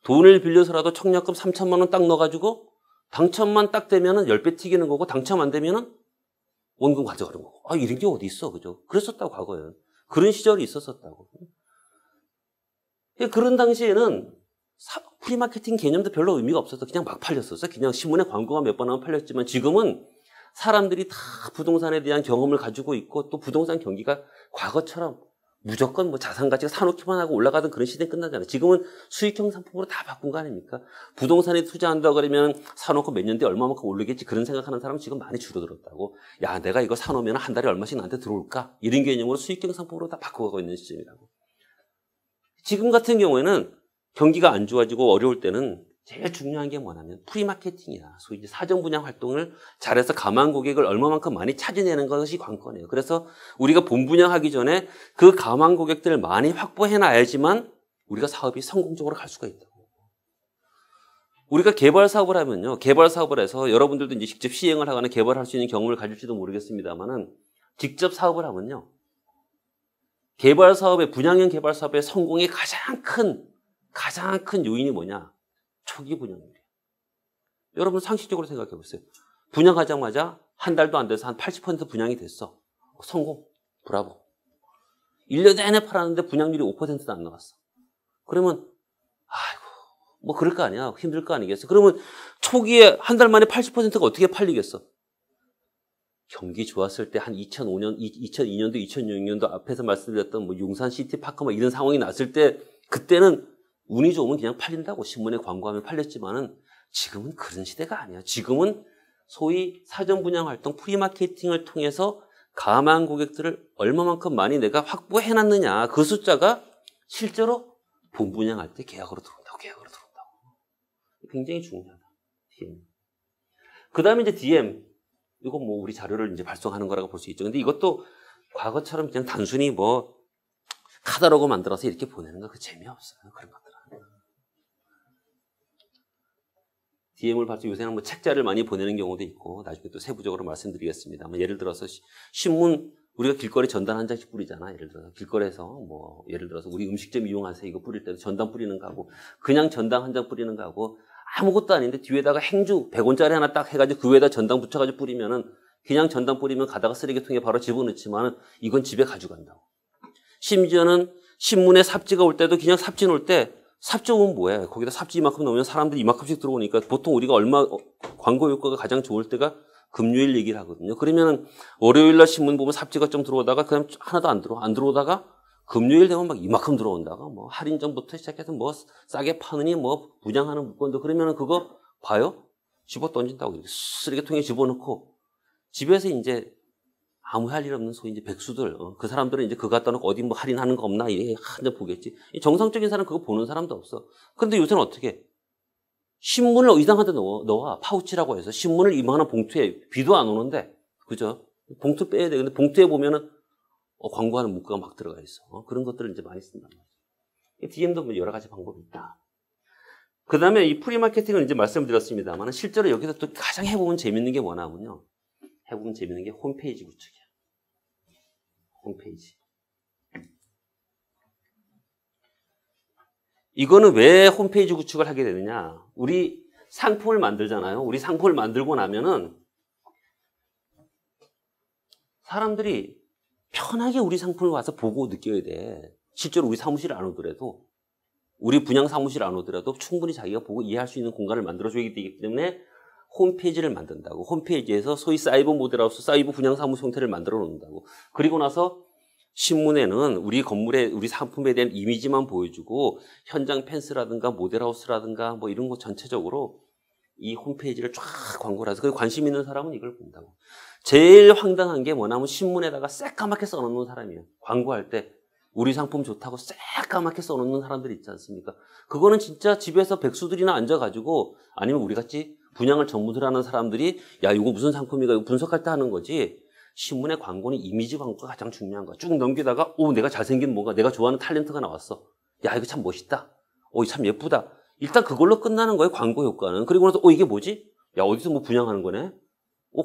돈을 빌려서라도 청약금 3천만 원 딱 넣어가지고 당첨만 딱 되면은 10배 튀기는 거고 당첨 안 되면은 원금 가져가는 거고. 아, 이런 게 어디 있어. 그죠? 그랬었다고 과거에는. 그런 시절이 있었었다고. 그런 당시에는 프리마케팅 개념도 별로 의미가 없어서 그냥 막 팔렸었어. 그냥 신문에 광고가 몇 번 하면 팔렸지만 지금은 사람들이 다 부동산에 대한 경험을 가지고 있고 또 부동산 경기가 과거처럼 무조건 뭐 자산 가치가 사놓기만 하고 올라가던 그런 시대는 끝나잖아요. 지금은 수익형 상품으로 다 바꾼 거 아닙니까? 부동산에 투자한다 그러면 사놓고 몇 년 뒤에 얼마만큼 오르겠지 그런 생각하는 사람 지금 많이 줄어들었다고. 야, 내가 이거 사놓으면 한 달에 얼마씩 나한테 들어올까? 이런 개념으로 수익형 상품으로 다 바꿔가고 있는 시점이라고. 지금 같은 경우에는 경기가 안 좋아지고 어려울 때는 제일 중요한 게 뭐냐면 프리마케팅이야. 소위 이제 사전 분양 활동을 잘해서 가망 고객을 얼마만큼 많이 찾아내는 것이 관건이에요. 그래서 우리가 본 분양하기 전에 그 가망 고객들을 많이 확보해 놔야지만 우리가 사업이 성공적으로 갈 수가 있다고. 우리가 개발 사업을 하면요. 개발 사업을 해서 여러분들도 이제 직접 시행을 하거나 개발할 수 있는 경험을 가질지도 모르겠습니다만은 직접 사업을 하면요. 개발 사업의 분양형 개발 사업의 성공의 가장 큰 요인이 뭐냐? 초기 분양률이에요. 여러분 상식적으로 생각해 보세요. 분양하자마자 한 달도 안 돼서 한 80% 분양이 됐어. 성공. 브라보. 1년 내내 팔았는데 분양률이 5%도 안 나왔어. 그러면 아이고 뭐 그럴 거 아니야. 힘들 거 아니겠어. 그러면 초기에 한 달 만에 80%가 어떻게 팔리겠어? 경기 좋았을 때 한 2002년도, 2006년도 앞에서 말씀드렸던 뭐 용산 시티파크 뭐 이런 상황이 났을 때 그때는 운이 좋으면 그냥 팔린다고 신문에 광고하면 팔렸지만은 지금은 그런 시대가 아니야. 지금은 소위 사전 분양 활동 프리마케팅을 통해서 가망 고객들을 얼마만큼 많이 내가 확보해 놨느냐. 그 숫자가 실제로 본 분양할 때 계약으로 들어온다고. 굉장히 중요하다. DM. 그 다음에 이제 DM. 이거 뭐 우리 자료를 이제 발송하는 거라고 볼 수 있죠. 근데 이것도 과거처럼 그냥 단순히 뭐 카탈로그 만들어서 이렇게 보내는 거 그 재미없어요. 그런 것들은. DM을 봐서 요새는 뭐 책자를 많이 보내는 경우도 있고 나중에 또 세부적으로 말씀드리겠습니다. 예를 들어서 신문 우리가 길거리 전단 한 장씩 뿌리잖아. 예를 들어서 길거리에서 뭐 예를 들어서 우리 음식점 이용하세요. 이거 뿌릴 때도 전단 뿌리는 거하고 그냥 전단 한 장 뿌리는 거하고 아무것도 아닌데 뒤에다가 행주 100원짜리 하나 딱 해가지고 그 위에다 전단 붙여가지고 뿌리면은 그냥 전단 뿌리면 가다가 쓰레기통에 바로 집어넣지만은 이건 집에 가져간다고. 심지어는 신문에 삽지가 올 때도 그냥 삽지 놓을 때 삽지 오면 뭐야? 거기다 삽지 이만큼 넣으면 사람들이 이만큼씩 들어오니까 보통 우리가 광고 효과가 가장 좋을 때가 금요일 얘기를 하거든요. 그러면 월요일 날 신문 보면 삽지가 좀 들어오다가 그냥 하나도 안 들어오다가 금요일 되면 막 이만큼 들어온다가 뭐 할인전부터 시작해서 뭐 싸게 파느니 뭐 분양하는 물건도 그러면 그거 봐요? 집어 던진다고 쓰레기통에 집어넣고 집에서 이제 아무 할 일 없는 소위 이제 백수들, 그 사람들은 이제 그거 갖다 놓고 어디 뭐 할인하는 거 없나 이래 한번 보겠지. 정상적인 사람 그거 보는 사람도 없어. 근데 요새는 어떻게? 신문을 이상한 데 넣어. 파우치라고 해서 신문을 이만한 봉투에 비도 안 오는데, 그죠? 봉투 빼야 돼. 근데 봉투에 보면은 광고하는 문구가 막 들어가 있어. 그런 것들을 이제 많이 쓴단 말이야. DM도 뭐 여러 가지 방법이 있다. 그 다음에 이 프리마케팅을 이제 말씀드렸습니다만 실제로 여기서 또 가장 해보면 재밌는 게 뭐냐면요. 해보면 재밌는 게 홈페이지 구축이야. 홈페이지. 이거는 왜 홈페이지 구축을 하게 되느냐? 우리 상품을 만들잖아요. 우리 상품을 만들고 나면은 사람들이 편하게 우리 상품을 와서 보고 느껴야 돼. 실제로 우리 사무실 안 오더라도, 우리 분양 사무실 안 오더라도 충분히 자기가 보고 이해할 수 있는 공간을 만들어줘야 되기 때문에 홈페이지를 만든다고. 홈페이지에서 소위 사이버 모델하우스, 사이버 분양 사무소 형태를 만들어 놓는다고. 그리고 나서 신문에는 우리 건물에, 우리 상품에 대한 이미지만 보여주고 현장 펜스라든가 모델하우스라든가 뭐 이런 거 전체적으로 이 홈페이지를 쫙 광고를 해서 관심 있는 사람은 이걸 본다고. 제일 황당한 게 뭐냐면 신문에다가 새까맣게 써놓는 사람이에요. 광고할 때 우리 상품 좋다고 새까맣게 써놓는 사람들이 있지 않습니까? 그거는 진짜 집에서 백수들이나 앉아가지고 아니면 우리같이 분양을 전문으로 하는 사람들이 야 이거 무슨 상품이가 이거 분석할 때 하는 거지. 신문의 광고는 이미지 광고가 가장 중요한 거야. 쭉 넘기다가 오 내가 잘생긴 뭔가 내가 좋아하는 탤런트가 나왔어. 야 이거 참 멋있다. 오 참 예쁘다. 일단 그걸로 끝나는 거예요. 광고 효과는. 그리고 나서 이게 뭐지? 야 어디서 뭐 분양하는 거네?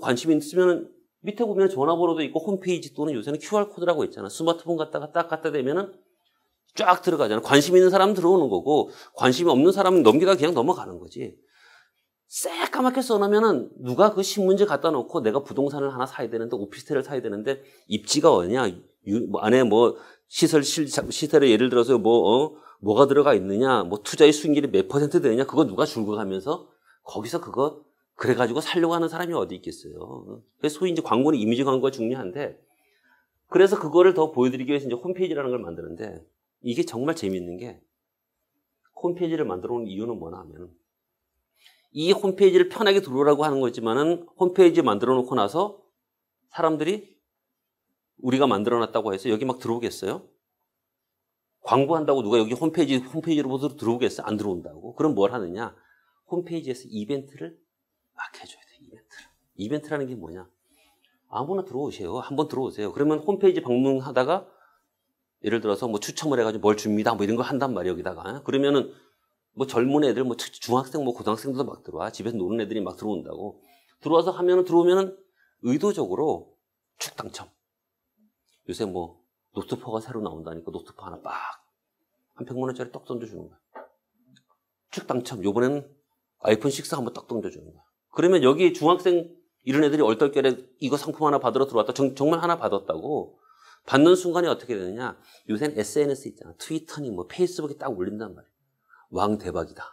관심 있으면 밑에 보면 전화번호도 있고 홈페이지 또는 요새는 QR코드라고 있잖아. 스마트폰 갖다가 딱 갖다 대면은 쫙 들어가잖아. 관심 있는 사람 들어오는 거고 관심이 없는 사람은 넘기다가 그냥 넘어가는 거지. 새까맣게 써놓으면은 누가 그 신문지 갖다 놓고 내가 부동산을 하나 사야 되는데 오피스텔을 사야 되는데 입지가 어디냐? 안에 뭐 시설에 예를 들어서 뭐가 들어가 있느냐? 뭐 투자의 수익률이 몇 % 되느냐? 그거 누가 줄고 가면서 거기서 그거 그래가지고 살려고 하는 사람이 어디 있겠어요. 그래서 소위 이제 광고는 이미지 광고가 중요한데 그래서 그거를 더 보여드리기 위해서 이제 홈페이지라는 걸 만드는데 이게 정말 재밌는 게 홈페이지를 만들어 놓은 이유는 뭐냐 하면 이 홈페이지를 편하게 들어오라고 하는 거지만은 홈페이지 만들어 놓고 나서 사람들이 우리가 만들어 놨다고 해서 여기 막 들어오겠어요? 광고한다고 누가 여기 홈페이지로 보서 들어오겠어요? 안 들어온다고. 그럼 뭘 하느냐? 홈페이지에서 이벤트를 막 해줘야 돼, 이벤트라는 게 뭐냐? 아무나 들어오세요. 한번 들어오세요. 그러면 홈페이지 방문하다가 예를 들어서 뭐 추첨을 해가지고 뭘 줍니다. 뭐 이런 거 한단 말이에요, 여기다가. 그러면은 뭐 젊은 애들, 뭐 중학생, 뭐 고등학생들도 막 들어와. 집에서 노는 애들이 막 들어온다고. 들어오면은 의도적으로 축 당첨. 요새 뭐 노트퍼가 새로 나온다니까 노트퍼 하나 빡. 한 100만 원짜리 떡 던져주는 거야. 축 당첨. 요번에는 아이폰 6 한번 떡 던져주는 거야. 그러면 여기 중학생 이런 애들이 얼떨결에 이거 상품 하나 받으러 들어왔다. 정말 하나 받았다고. 받는 순간에 어떻게 되느냐. 요새는 SNS 있잖아. 트위터니 뭐 페이스북에 딱 올린단 말이야. 왕 대박이다.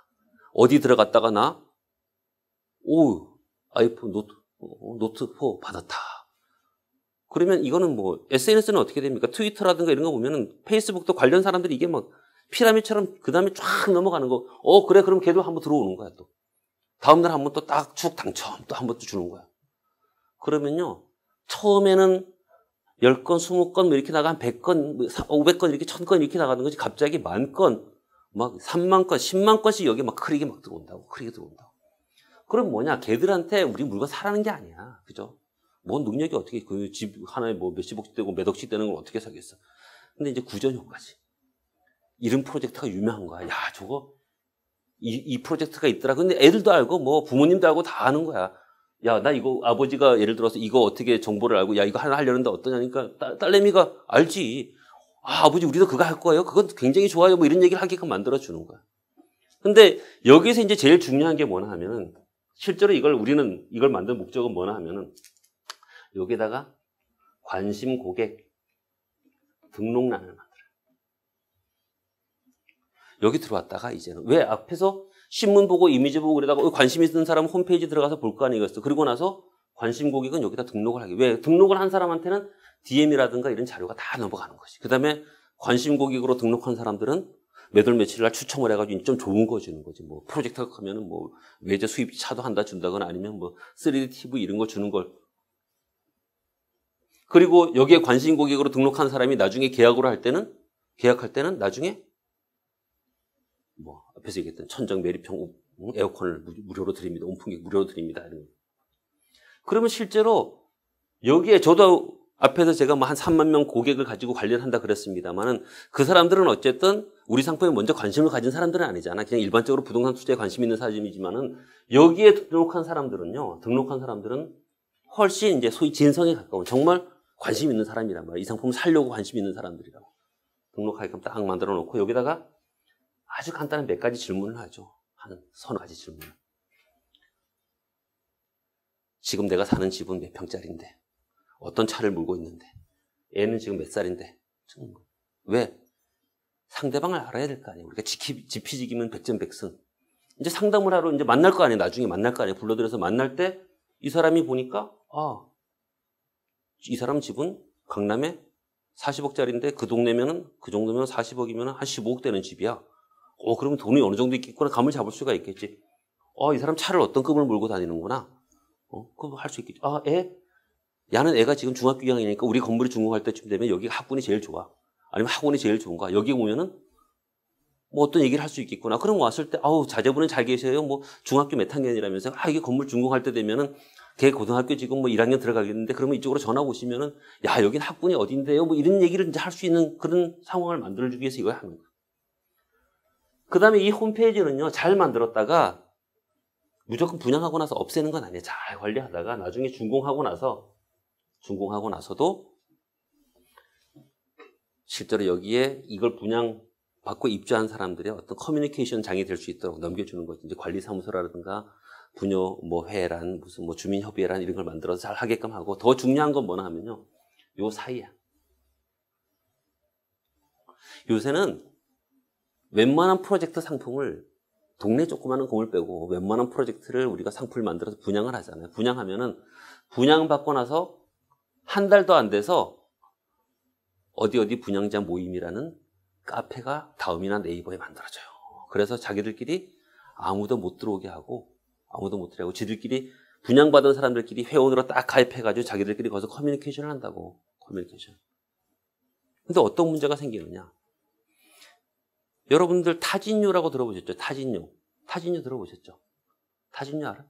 어디 들어갔다가 아이폰 노트 4 받았다. 그러면 이거는 뭐 SNS는 어떻게 됩니까? 트위터라든가 이런 거 보면은 페이스북도 관련 사람들이 이게 막 피라미드처럼 그 다음에 쫙 넘어가는 거. 그래 그럼 걔도 한번 들어오는 거야 또. 다음날 한번 또 딱 쭉 당첨 또 한 번 또 주는 거야. 그러면요 처음에는 10건, 20건 뭐 이렇게 나가 한 100건, 500건 이렇게 1000건 이렇게 나가는 거지 갑자기 10,000건 막 3만 건, 10만 건씩 여기 막 크게 막 들어온다고. 그럼 뭐냐? 걔들한테 우리 물건 사라는 게 아니야. 그죠? 뭔 능력이 어떻게 그 집 하나에 뭐 몇십억씩 되고 몇 억씩 되는 걸 어떻게 사겠어. 근데 이제 구전 효과지. 이런 프로젝트가 유명한 거야. 야, 저거 이 프로젝트가 있더라. 근데 애들도 알고 뭐 부모님도 알고 다 아는 거야. 야, 나 이거 아버지가 예를 들어서 이거 어떻게 정보를 알고 야, 이거 하나 하려는데 어떠냐니까 딸내미가 알지. 아버지 우리도 그거 할 거예요. 그건 굉장히 좋아요. 뭐 이런 얘기를 하게끔 만들어주는 거야. 근데 여기서 이제 제일 중요한 게 뭐냐 하면은 실제로 우리는 이걸 만든 목적은 뭐냐 하면은 여기다가 관심 고객 등록란을 만들어요. 여기 들어왔다가 이제는 왜 앞에서 신문 보고 이미지 보고 그러다가 관심 있는 사람은 홈페이지 들어가서 볼 거 아니겠어. 그리고 나서 관심 고객은 여기다 등록을 하게. 왜? 등록을 한 사람한테는 DM이라든가 이런 자료가 다 넘어가는 것이. 그 다음에 관심 고객으로 등록한 사람들은 몇 월 며칠 날 추첨을 해가지고 좀 좋은 거 주는 거지. 뭐 프로젝트가 가면은 뭐 외제 수입 차도 한다 준다거나 아니면 뭐 3D TV 이런 거 주는 걸. 그리고 여기에 관심 고객으로 등록한 사람이 나중에 계약할 때는 나중에 뭐 앞에서 얘기했던 천정 매립형 에어컨을 무료로 드립니다. 온풍기 무료로 드립니다. 이런 거. 그러면 실제로 여기에 저도 앞에서 제가 뭐 한 3만 명 고객을 가지고 관리한다 그랬습니다만은 그 사람들은 어쨌든 우리 상품에 먼저 관심을 가진 사람들은 아니잖아. 그냥 일반적으로 부동산 투자에 관심 있는 사람이지만은 여기에 등록한 사람들은 훨씬 이제 소위 진성에 가까운 정말 관심 있는 사람이란 말이야. 이 상품을 사려고 관심 있는 사람들이라고. 등록하게끔 딱 만들어 놓고 여기다가 아주 간단한 몇 가지 질문을 하죠. 한 서너 가지 질문. 지금 내가 사는 집은 몇 평짜리인데, 어떤 차를 몰고 있는데, 애는 지금 몇 살인데, 왜? 상대방을 알아야 될 거 아니에요. 우리가 지피지기면 백전백승. 이제 상담을 하러 이제 만날 거 아니에요. 나중에 만날 거 아니에요. 불러들여서 만날 때 이 사람이 보니까, 이 사람 집은 강남에 40억짜리인데 그 동네면은, 그 정도면 40억이면 한 15억 되는 집이야. 그러면 돈이 어느 정도 있겠구나. 감을 잡을 수가 있겠지. 이 사람 차를 어떤 급을 몰고 다니는구나. 그거 할 수 있겠지. 야는 애가 지금 중학교 2학년이니까 우리 건물이 준공할 때쯤 되면 여기가 학군이 제일 좋아. 아니면 학원이 제일 좋은가. 여기 오면은 뭐 어떤 얘기를 할 수 있겠구나. 그럼 왔을 때, 자제분은 잘 계셔요. 뭐 중학교 몇 학년이라면서, 이게 건물 준공할 때 되면은 걔 고등학교 지금 뭐 1학년 들어가겠는데 그러면 이쪽으로 전화 오시면은, 야, 여긴 학군이 어딘데요? 뭐 이런 얘기를 이제 할 수 있는 그런 상황을 만들어주기 위해서 이걸 하는 거예요. 그 다음에 이 홈페이지는요, 잘 만들었다가 무조건 분양하고 나서 없애는 건 아니에요. 잘 관리하다가 나중에 준공하고 나서도 실제로 여기에 이걸 분양받고 입주한 사람들의 어떤 커뮤니케이션 장이 될 수 있도록 넘겨주는 거죠. 이제 관리사무소라든가 분요 회란, 무슨 주민협의회란 이런 걸 만들어서 잘 하게끔 하고, 더 중요한 건 뭐나 하면요, 요 사이야. 요새는 웬만한 프로젝트 상품을 동네 조그마한 건물 빼고 웬만한 프로젝트를 우리가 상품을 만들어서 분양을 하잖아요. 분양하면은 분양받고 나서 한 달도 안 돼서 어디 분양자 모임이라는 카페가 다음이나 네이버에 만들어져요. 그래서 자기들끼리 아무도 못 들어오게 하고 지들끼리 분양받은 사람들끼리 회원으로 딱 가입해가지고 자기들끼리 거기서 커뮤니케이션을 한다고. 커뮤니케이션. 근데 어떤 문제가 생기느냐. 여러분들 타진요라고 들어보셨죠? 타진요 들어보셨죠? 타진요 알아?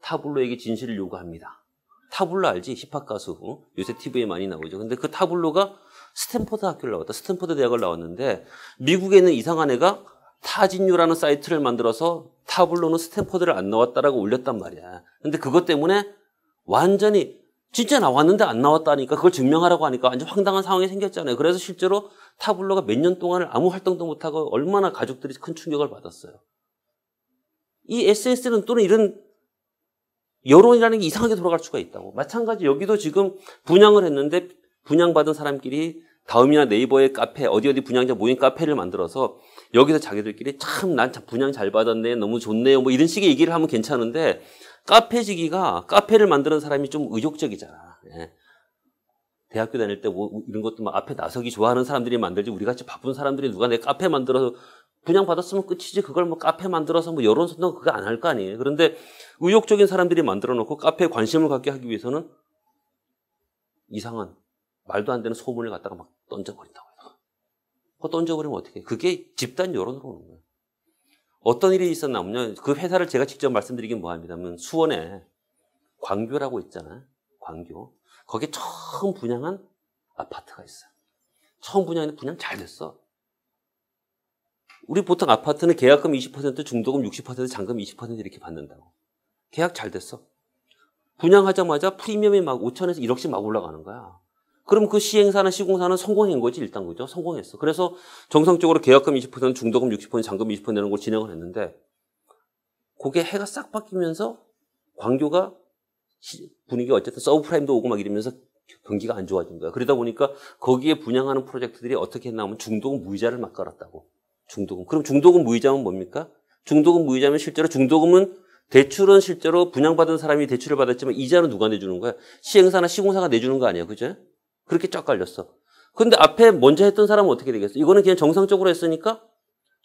타블로에게 진실을 요구합니다. 타블로 알지? 힙합 가수. 요새 TV에 많이 나오죠. 근데 그 타블로가 스탠포드 학교를 나왔다. 스탠포드 대학을 나왔는데 미국에 있는 이상한 애가 타진요라는 사이트를 만들어서 타블로는 스탠포드를 안 나왔다라고 올렸단 말이야. 근데 그것 때문에 완전히 진짜 나왔는데 안 나왔다니까 그걸 증명하라고 하니까 완전 황당한 상황이 생겼잖아요. 그래서 실제로 타블로가 몇 년 동안을 아무 활동도 못하고 얼마나 가족들이 큰 충격을 받았어요. 이 SNS는 또는 이런 여론이라는 게 이상하게 돌아갈 수가 있다고. 마찬가지 여기도 지금 분양을 했는데 분양받은 사람끼리 다음이나 네이버의 카페, 어디 분양자 모임 카페를 만들어서 여기서 자기들끼리 참 난 분양 잘 받았네, 너무 좋네요, 뭐 이런 식의 얘기를 하면 괜찮은데, 카페를 만드는 사람이 좀 의욕적이잖아. 예. 대학교 다닐 때 뭐 이런 것도 막 앞에 나서기 좋아하는 사람들이 만들지, 우리 같이 바쁜 사람들이 누가 내 카페 만들어서 분양 받았으면 끝이지, 그걸 뭐 카페 만들어서 뭐 여론 선동 그거 안 할 거 아니에요. 그런데 의욕적인 사람들이 만들어 놓고 카페에 관심을 갖게 하기 위해서는 이상한 말도 안 되는 소문을 갖다가 막 던져버린다고 해요. 그거 던져버리면 어떻게 해? 그게 집단 여론으로 오는 거예요. 어떤 일이 있었냐면요, 그 회사를 제가 직접 말씀드리긴 뭐합니다만, 수원에 광교라고 있잖아요. 광교. 거기에 처음 분양한 아파트가 있어요. 처음 분양했는데 분양 잘 됐어. 우리 보통 아파트는 계약금 20%, 중도금 60%, 잔금 20% 이렇게 받는다고. 계약 잘 됐어. 분양하자마자 프리미엄이 막 5천에서 1억씩 막 올라가는 거야. 그럼 그 시행사나 시공사는 성공한 거지, 일단. 그죠? 성공했어. 그래서 정상적으로 계약금 20%, 중도금 60%, 잔금 20% 내는 걸 진행을 했는데, 그게 해가 싹 바뀌면서 광교가 분위기가 어쨌든 서브프라임도 오고 막 이러면서 경기가 안 좋아진 거야. 그러다 보니까 거기에 분양하는 프로젝트들이 어떻게 했냐면 중도금 무이자를 막 깔았다고. 중도금. 그럼 중도금 무이자면 뭡니까? 중도금 무이자면 실제로 중도금은 대출은 실제로 분양받은 사람이 대출을 받았지만 이자는 누가 내주는 거야? 시행사나 시공사가 내주는 거 아니야. 그죠? 그렇게 쫙 깔렸어. 근데 앞에 먼저 했던 사람은 어떻게 되겠어? 이거는 그냥 정상적으로 했으니까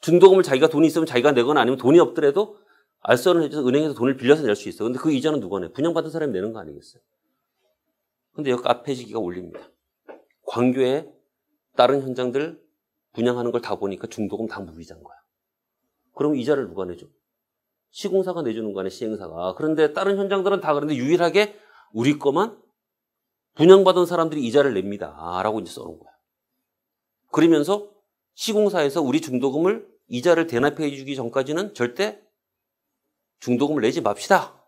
중도금을 자기가 돈이 있으면 자기가 내거나 아니면 돈이 없더라도 알선을 해줘서 은행에서 돈을 빌려서 낼 수 있어. 근데 그 이자는 누가 내? 분양받은 사람이 내는 거 아니겠어요? 근데 여기 카페 시기가 올립니다. 광교에 다른 현장들 분양하는 걸 다 보니까 중도금 다 무이자인 거야. 그럼 이자를 누가 내줘? 시공사가 내주는 거 아니야, 시행사가. 그런데 다른 현장들은 다 그런데 유일하게 우리 거만 분양받은 사람들이 이자를 냅니다. 라고 이제 써놓은 거야. 그러면서 시공사에서 우리 중도금을 이자를 대납해 주기 전까지는 절대 중도금을 내지 맙시다.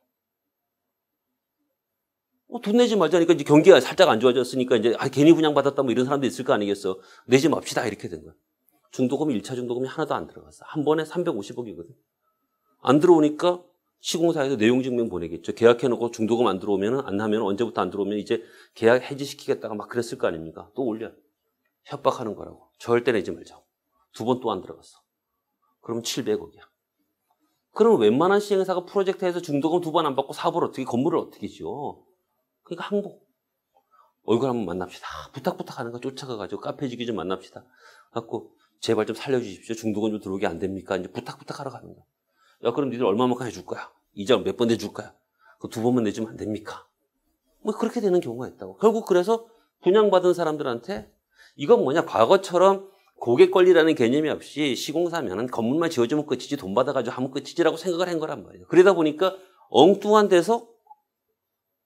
돈 내지 말자니까 이제 경기가 살짝 안 좋아졌으니까 이제 괜히 분양받았다 뭐 이런 사람도 있을 거 아니겠어. 내지 맙시다. 이렇게 된 거야. 중도금 1차 중도금이 하나도 안 들어갔어. 한 번에 350억이거든. 안 들어오니까 시공사에서 내용증명 보내겠죠. 계약해놓고 중도금 안 들어오면, 안 하면, 언제부터 안 들어오면 이제 계약 해지시키겠다가 막 그랬을 거 아닙니까? 또 올려. 협박하는 거라고. 절대 내지 말자고. 두 번 또 안 들어갔어. 그러면 700억이야. 그러면 웬만한 시행사가 프로젝트에서 중도금 두 번 안 받고 사업을 어떻게, 건물을 어떻게 지어? 그러니까 항복. 얼굴 한번 만납시다. 부탁 하는 거 쫓아가가지고 카페 지기 좀 만납시다. 갖고 제발 좀 살려주십시오. 중도금 좀 들어오게 안 됩니까? 이제 부탁하러 가는 거야. 야, 그럼 니들 얼마만큼 해줄 거야? 이자 몇 번 내줄 거야? 그 두 번만 내주면 안 됩니까? 뭐 그렇게 되는 경우가 있다고. 결국 그래서 분양받은 사람들한테 이건 뭐냐? 과거처럼 고객 권리라는 개념이 없이 시공사면은 건물만 지어주면 끝이지 돈 받아가지고 하면 끝이지라고 생각을 한 거란 말이에요. 그러다 보니까 엉뚱한 데서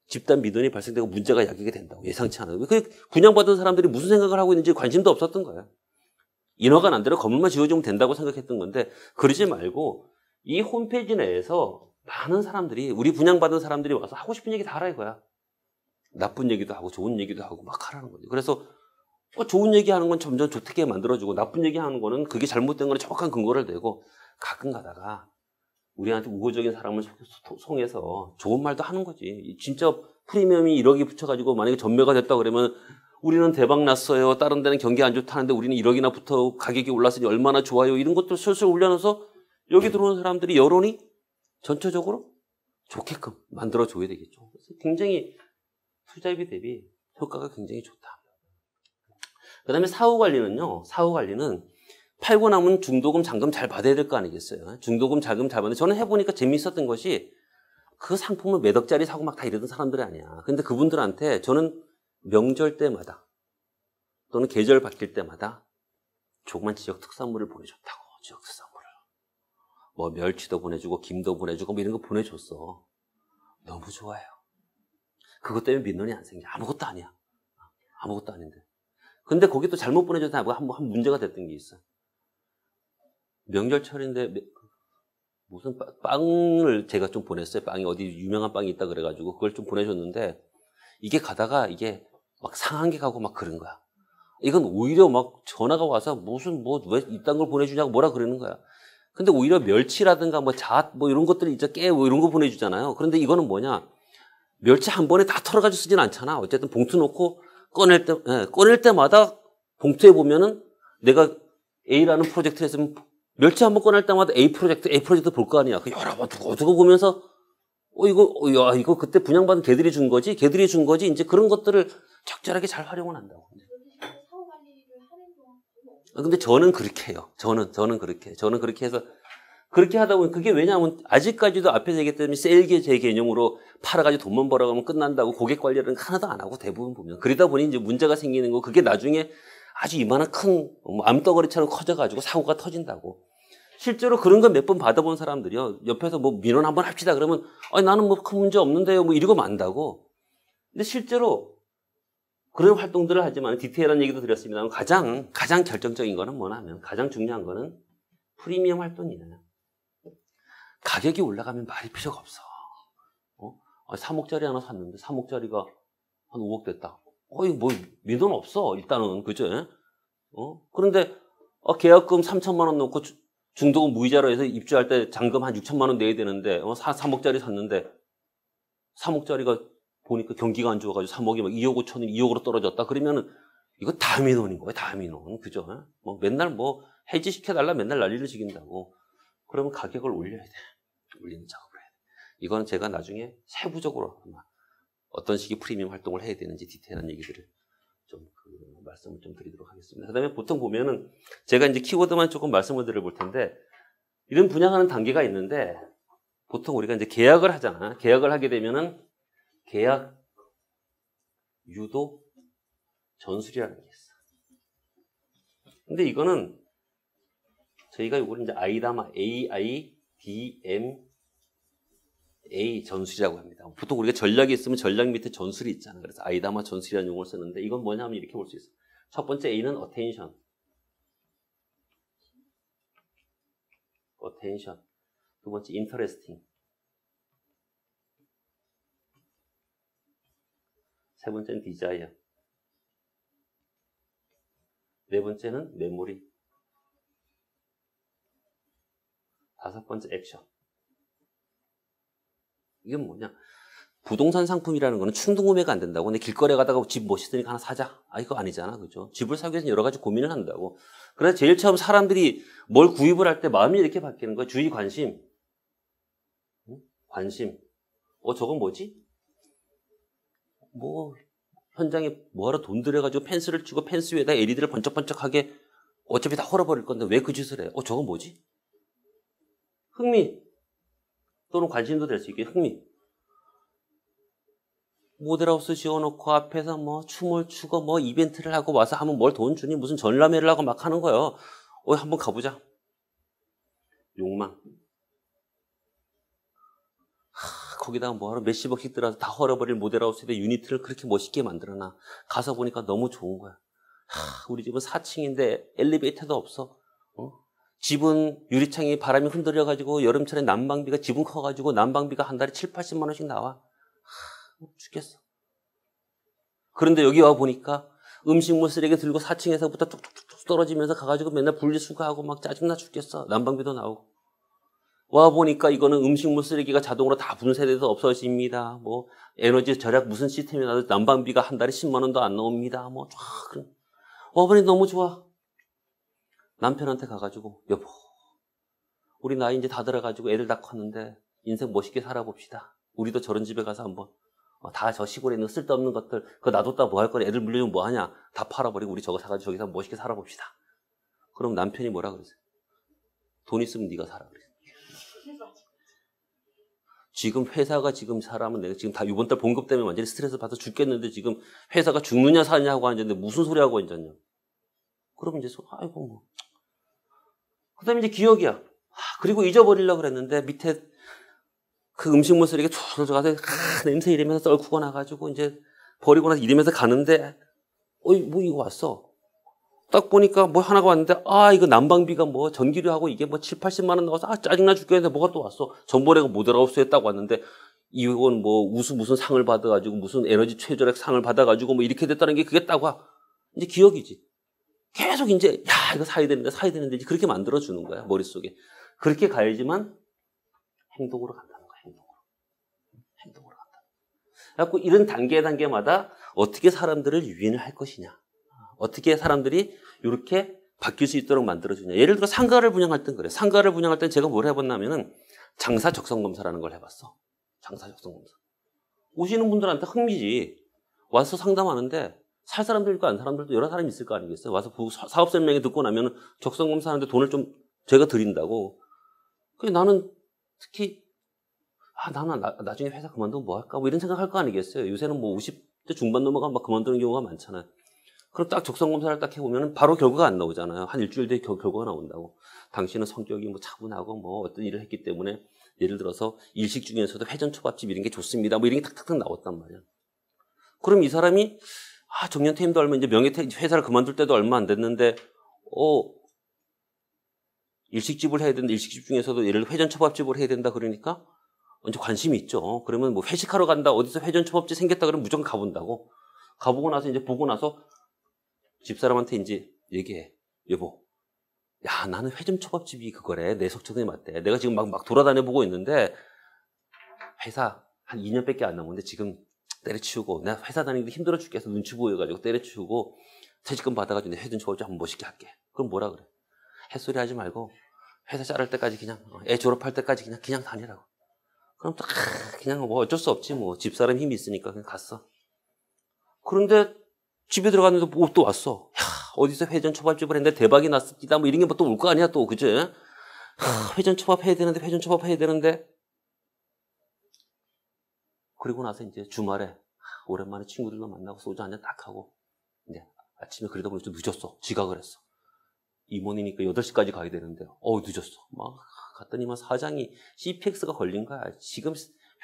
집단 미돈이 발생되고 문제가 야기게 된다고. 예상치 않아요. 그 분양받은 사람들이 무슨 생각을 하고 있는지 관심도 없었던 거예요. 인허가 난 대로 건물만 지어주면 된다고 생각했던 건데 그러지 말고 이 홈페이지 내에서 많은 사람들이 우리 분양받은 사람들이 와서 하고 싶은 얘기 다 하라 이거야. 나쁜 얘기도 하고 좋은 얘기도 하고 막 하라는 거죠. 그래서 좋은 얘기하는 건 점점 좋게 만들어주고 나쁜 얘기하는 거는 그게 잘못된 거는 정확한 근거를 대고 가끔 가다가 우리한테 우호적인 사람을 송해서 좋은 말도 하는 거지. 진짜 프리미엄이 1억이 붙여가지고 만약에 전매가 됐다 그러면 우리는 대박 났어요. 다른 데는 경기 안 좋다는데 우리는 1억이나 붙어 가격이 올랐으니 얼마나 좋아요. 이런 것들 슬슬 올려놔서 여기 들어오는 사람들이 여론이 전체적으로 좋게끔 만들어줘야 되겠죠. 그래서 굉장히 투자비 대비 효과가 굉장히 좋다. 그 다음에 사후관리는요. 사후관리는 팔고 남은 중도금, 잔금 잘 받아야 될 거 아니겠어요. 중도금, 잔금 잘 받는데 저는 해보니까 재미있었던 것이 그 상품을 몇 억짜리 사고 막 다 이러던 사람들이 아니야. 근데 그분들한테 저는 명절 때마다 또는 계절 바뀔 때마다 조그만 지역 특산물을 보내줬다고. 지역 특산물을. 뭐 멸치도 보내주고 김도 보내주고 뭐 이런 거 보내줬어. 너무 좋아요. 그것 때문에 민원이 안 생겨. 아무것도 아니야. 아무것도 아닌데. 근데 거기 또 잘못 보내줘서 한 문제가 됐던 게 있어. 명절철인데 무슨 빵을 제가 좀 보냈어요. 빵이 어디 유명한 빵이 있다 그래가지고 그걸 좀 보내줬는데 이게 가다가 이게 막 상한 게 가고 막 그런 거야. 이건 오히려 막 전화가 와서 무슨 뭐 왜 이딴 걸 보내주냐고 뭐라 그러는 거야. 근데 오히려 멸치라든가 뭐 잣 뭐 이런 것들이 이제 깨 뭐 이런 거 보내주잖아요. 그런데 이거는 뭐냐? 멸치 한 번에 다 털어가지고 쓰진 않잖아. 어쨌든 봉투 놓고 꺼낼 때마다 봉투에 보면은 내가 A라는 프로젝트를 했으면 멸치 한 번 꺼낼 때마다 A 프로젝트 볼 거 아니야. 그 여러 번 두고 보면서 이거 그때 분양받은 걔들이 준 거지? 이제 그런 것들을 적절하게 잘 활용을 한다고. 사후 관리를 하는 동안 근데 저는 그렇게 해요. 저는 그렇게 해서 그렇게 하다 보면 그게 왜냐하면 아직까지도 앞에서 얘기했던 셀게 제 개념으로 팔아가지고 돈만 벌어가면 끝난다고 고객 관리를 하나도 안 하고 대부분 보면 그러다 보니 이제 문제가 생기는 거 그게 나중에 아주 이만한 큰 암덩어리처럼 커져가지고 사고가 터진다고. 실제로 그런 거 몇 번 받아본 사람들이요. 옆에서 뭐 민원 한번 합시다 그러면 나는 뭐 큰 문제 없는데요. 뭐 이러고 만다고. 근데 실제로 그런 활동들을 하지만 디테일한 얘기도 드렸습니다만 가장 결정적인 거는 뭐냐면 가장 중요한 거는 프리미엄 활동이에요. 가격이 올라가면 말이 필요가 없어. 3억짜리 하나 샀는데 3억짜리가 한 5억 됐다. 이거 뭐 민원 없어 일단은 그죠? 그런데 계약금 3천만 원 넣고 중도금 무이자로 해서 입주할 때 잔금 한 6천만 원 내야 되는데 3억짜리 샀는데 3억짜리가 보니까 경기가 안 좋아가지고 3억이 막 2억 5천이 2억으로 떨어졌다. 그러면은 이거 다 민원인 거예요. 다 민원. 그죠? 뭐 맨날 뭐 해지시켜달라 맨날 난리를 지긴다고. 그러면 가격을 올려야 돼. 올리는 작업을 해야 돼. 이건 제가 나중에 세부적으로 아마 어떤 식의 프리미엄 활동을 해야 되는지 디테일한 얘기들을 좀 말씀을 좀 드리도록 하겠습니다. 그 다음에 보통 보면은 제가 이제 키워드만 조금 말씀을 드려볼 텐데 이런 분양하는 단계가 있는데 보통 우리가 이제 계약을 하잖아. 계약을 하게 되면은 계약 유도 전술이라는 게 있어. 근데 이거는 저희가 이거를 이제 아이다마 AIDMA 전술이라고 합니다. 보통 우리가 전략이 있으면 전략 밑에 전술이 있잖아요. 그래서 아이다마 전술이라는 용어를 쓰는데 이건 뭐냐면 이렇게 볼 수 있어요. 첫 번째 A는 attention. 두 번째 interesting. 세 번째는 desire. 네 번째는 memory. 5번째 액션. 이건 뭐냐? 부동산 상품이라는 거는 충동구매가 안 된다고. 내 길거리에 가다가 집 멋있으니까 하나 사자. 아, 이거 아니잖아. 그죠? 집을 사기 위해서는 여러 가지 고민을 한다고. 그래서 제일 처음 사람들이 뭘 구입을 할 때 마음이 이렇게 바뀌는 거야. 주의, 관심. 응? 관심. 저건 뭐지? 뭐, 현장에 뭐하러 돈 들여가지고 펜스를 치고 펜스 위에다 LED를 번쩍번쩍하게 어차피 다 헐어버릴 건데 왜 그 짓을 해? 저건 뭐지? 흥미. 또는 관심도 될 수 있게 흥미. 모델하우스 지어놓고 앞에서 뭐 춤을 추고 뭐 이벤트를 하고 와서 하면 뭘 돈 주니 무슨 전람회를 하고 막 하는 거예요. 한번 가보자. 욕망. 거기다가 뭐하러 몇십억씩 들어서 다 헐어버릴 모델하우스에 유니트를 그렇게 멋있게 만들어놔. 가서 보니까 너무 좋은 거야. 우리 집은 4층인데 엘리베이터도 없어. 집은 유리창이 바람이 흔들려가지고 여름철에 난방비가 집은 커가지고 난방비가 한 달에 7, 80만 원씩 나와. 죽겠어. 그런데 여기 와 보니까 음식물 쓰레기 들고 4층에서부터 뚝뚝뚝 떨어지면서 가가지고 맨날 분리수거하고 막 짜증나 죽겠어. 난방비도 나오고. 와 보니까 이거는 음식물 쓰레기가 자동으로 다 분쇄돼서 없어집니다. 뭐 에너지 절약 무슨 시스템이 나도 난방비가 한 달에 10만 원도 안 나옵니다. 뭐 와 보니 너무 좋아. 남편한테 가가지고 여보, 우리 나이 이제 다 들어가지고 애들 다 컸는데 인생 멋있게 살아봅시다. 우리도 저런 집에 가서 한번 다 저 시골에 있는 쓸데없는 것들 그거 놔뒀다 뭐 할 거냐, 애들 물려주면 뭐하냐, 다 팔아버리고 우리 저거 사가지고 저기서 멋있게 살아봅시다. 그럼 남편이 뭐라 그러세요? 돈 있으면 네가 살아 그래. 지금 회사가 지금 사람은 내가 지금 다 이번 달 봉급 때문에 완전히 스트레스 받아 죽겠는데 지금 회사가 죽느냐 사느냐 하고 앉았는데 무슨 소리 하고 앉았냐. 그러면 이제 아이고 뭐. 그 다음에 이제 기억이야. 그리고 잊어버리려고 그랬는데 밑에 그 음식물 쓰레기 쫙 가서 냄새 이러면서 썰고 나가지고 이제 버리고 나서 이러면서 가는데 뭐 이거 왔어. 딱 보니까 뭐 하나가 왔는데 이거 난방비가 뭐 전기료하고 이게 뭐 7, 80만 원 나와서 짜증나 죽겠는데 뭐가 또 왔어. 전번에 모델하우스에 딱 왔는데 이건 뭐 무슨 상을 받아가지고 무슨 에너지 최저액 상을 받아가지고 뭐 이렇게 됐다는 게 그게 딱 와. 이제 기억이지. 계속 이제 이거 사야 되는데 이제 그렇게 만들어주는 거야 머릿속에. 그렇게 가야지만 행동으로 간다는 거야. 행동으로 간다. 그래갖고 이런 단계마다 어떻게 사람들을 유인을 할 것이냐, 어떻게 사람들이 이렇게 바뀔 수 있도록 만들어주냐. 예를 들어 상가를 분양할 땐 그래. 상가를 분양할 땐 제가 뭘 해봤냐면은 장사 적성 검사라는 걸 해봤어. 장사 적성 검사. 오시는 분들한테 흥미지. 와서 상담하는데 살 사람도 있고 안 사람들도 여러 사람이 있을 거 아니겠어요. 와서 사업 설명회 듣고 나면 적성 검사하는데 돈을 좀 제가 드린다고. 나는 특히 나는 나중에 회사 그만두면 뭐 할까? 뭐 이런 생각할 거 아니겠어요. 요새는 뭐 50대 중반 넘어가면 막 그만두는 경우가 많잖아요. 그럼 딱 적성 검사를 딱 해보면 바로 결과가 안 나오잖아요. 한 일주일 뒤에 결과가 나온다고. 당신은 성격이 뭐 차분하고 뭐 어떤 일을 했기 때문에 예를 들어서 일식 중에서도 회전 초밥집 이런 게 좋습니다. 뭐 이런 게 탁탁탁 나왔단 말이야. 그럼 이 사람이 정년퇴임도 얼마, 이제 회사를 그만둘 때도 얼마 안 됐는데, 일식집을 해야 된다. 일식집 중에서도 예를 들어 회전초밥집을 해야 된다. 그러니까, 이제 관심이 있죠. 그러면 뭐 회식하러 간다. 어디서 회전초밥집 생겼다. 그러면 무조건 가본다고. 가보고 나서 이제 보고 나서 집사람한테 이제 얘기해. 여보, 나는 회전초밥집이 그거래. 내 속초에 맞대. 내가 지금 막 돌아다녀 보고 있는데, 회사 한 2년밖에 안 남았는데 지금 때려치우고 내가 회사 다니기도 힘들어 죽겠어. 눈치 보여가지고 때려치우고 퇴직금 받아가지고 내 회전초밥집 한번 멋있게 할게. 그럼 뭐라 그래? 햇소리 하지 말고 회사 자랄 때까지 그냥 애 졸업할 때까지 그냥 다니라고. 그럼 또 그냥 뭐 어쩔 수 없지 뭐. 집사람 힘이 있으니까 그냥 갔어. 그런데 집에 들어갔는데 뭐 또 왔어. 어디서 회전초밥집을 했는데 대박이 났습니다. 뭐 이런 게 뭐 또 올 거 아니야 또. 그치? 회전초밥 해야 되는데 그리고 나서 이제 주말에 오랜만에 친구들도 만나고 소주 한잔 딱 하고 이제 아침에 그러다 보니 좀 늦었어. 지각을 했어. 임원이니까 8시까지 가야 되는데 늦었어. 막 갔더니만 사장이 CPX가 걸린 거야. 지금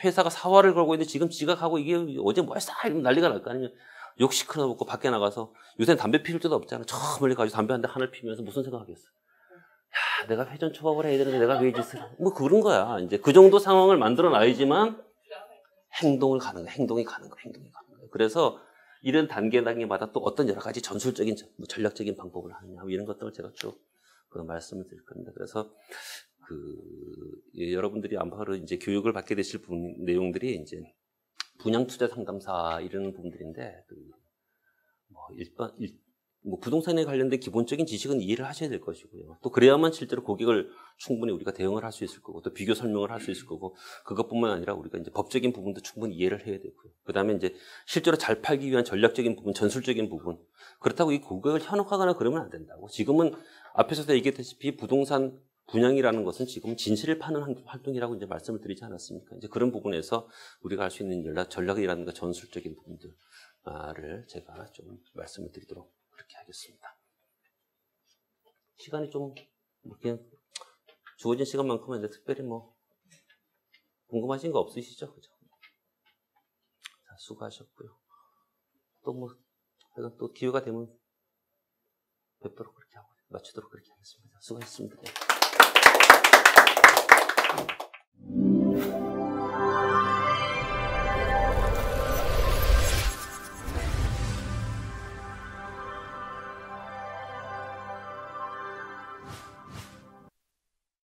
회사가 사활을 걸고 있는데 지금 지각하고 이게 어제 뭐야 이러면 난리가 날 거 아니냐. 욕 시끄러 먹고 밖에 나가서 요새는 담배 피울 때도 없잖아. 저 멀리 가지고 담배 한 대 하늘 피면서 무슨 생각하겠어. 내가 회전초밥을 해야 되는데 내가 왜 짓을 뭐 그런 거야. 이제 그 정도 상황을 만들어 놔야지만 행동이 가는 거야. 그래서 이런 단계마다 또 어떤 여러 가지 전술적인, 전략적인 방법을 하느냐, 이런 것들을 제가 쭉 말씀을 드릴 겁니다. 그래서, 여러분들이 아마도 이제 교육을 받게 되실 내용들이 이제 분양 투자 상담사 이런 부분들인데, 부동산에 관련된 기본적인 지식은 이해를 하셔야 될 것이고요. 또 그래야만 실제로 고객을 충분히 우리가 대응을 할 수 있을 거고, 또 비교 설명을 할 수 있을 거고, 그것뿐만 아니라 우리가 이제 법적인 부분도 충분히 이해를 해야 되고요. 그 다음에 이제 실제로 잘 팔기 위한 전략적인 부분, 전술적인 부분. 그렇다고 이 고객을 현혹하거나 그러면 안 된다고. 지금은 앞에서도 얘기했다시피 부동산 분양이라는 것은 지금 진실을 파는 활동이라고 이제 말씀을 드리지 않았습니까? 이제 그런 부분에서 우리가 할 수 있는 전략이라든가 전술적인 부분들을 제가 좀 말씀을 드리도록 그렇게 하겠습니다. 시간이 좀 그냥 주어진 시간만큼은 이제 특별히 궁금하신 거 없으시죠? 그죠? 자, 수고하셨고요. 또 기회가 되면 뵙도록 그렇게 하고 마치도록 그렇게 하겠습니다. 수고하셨습니다.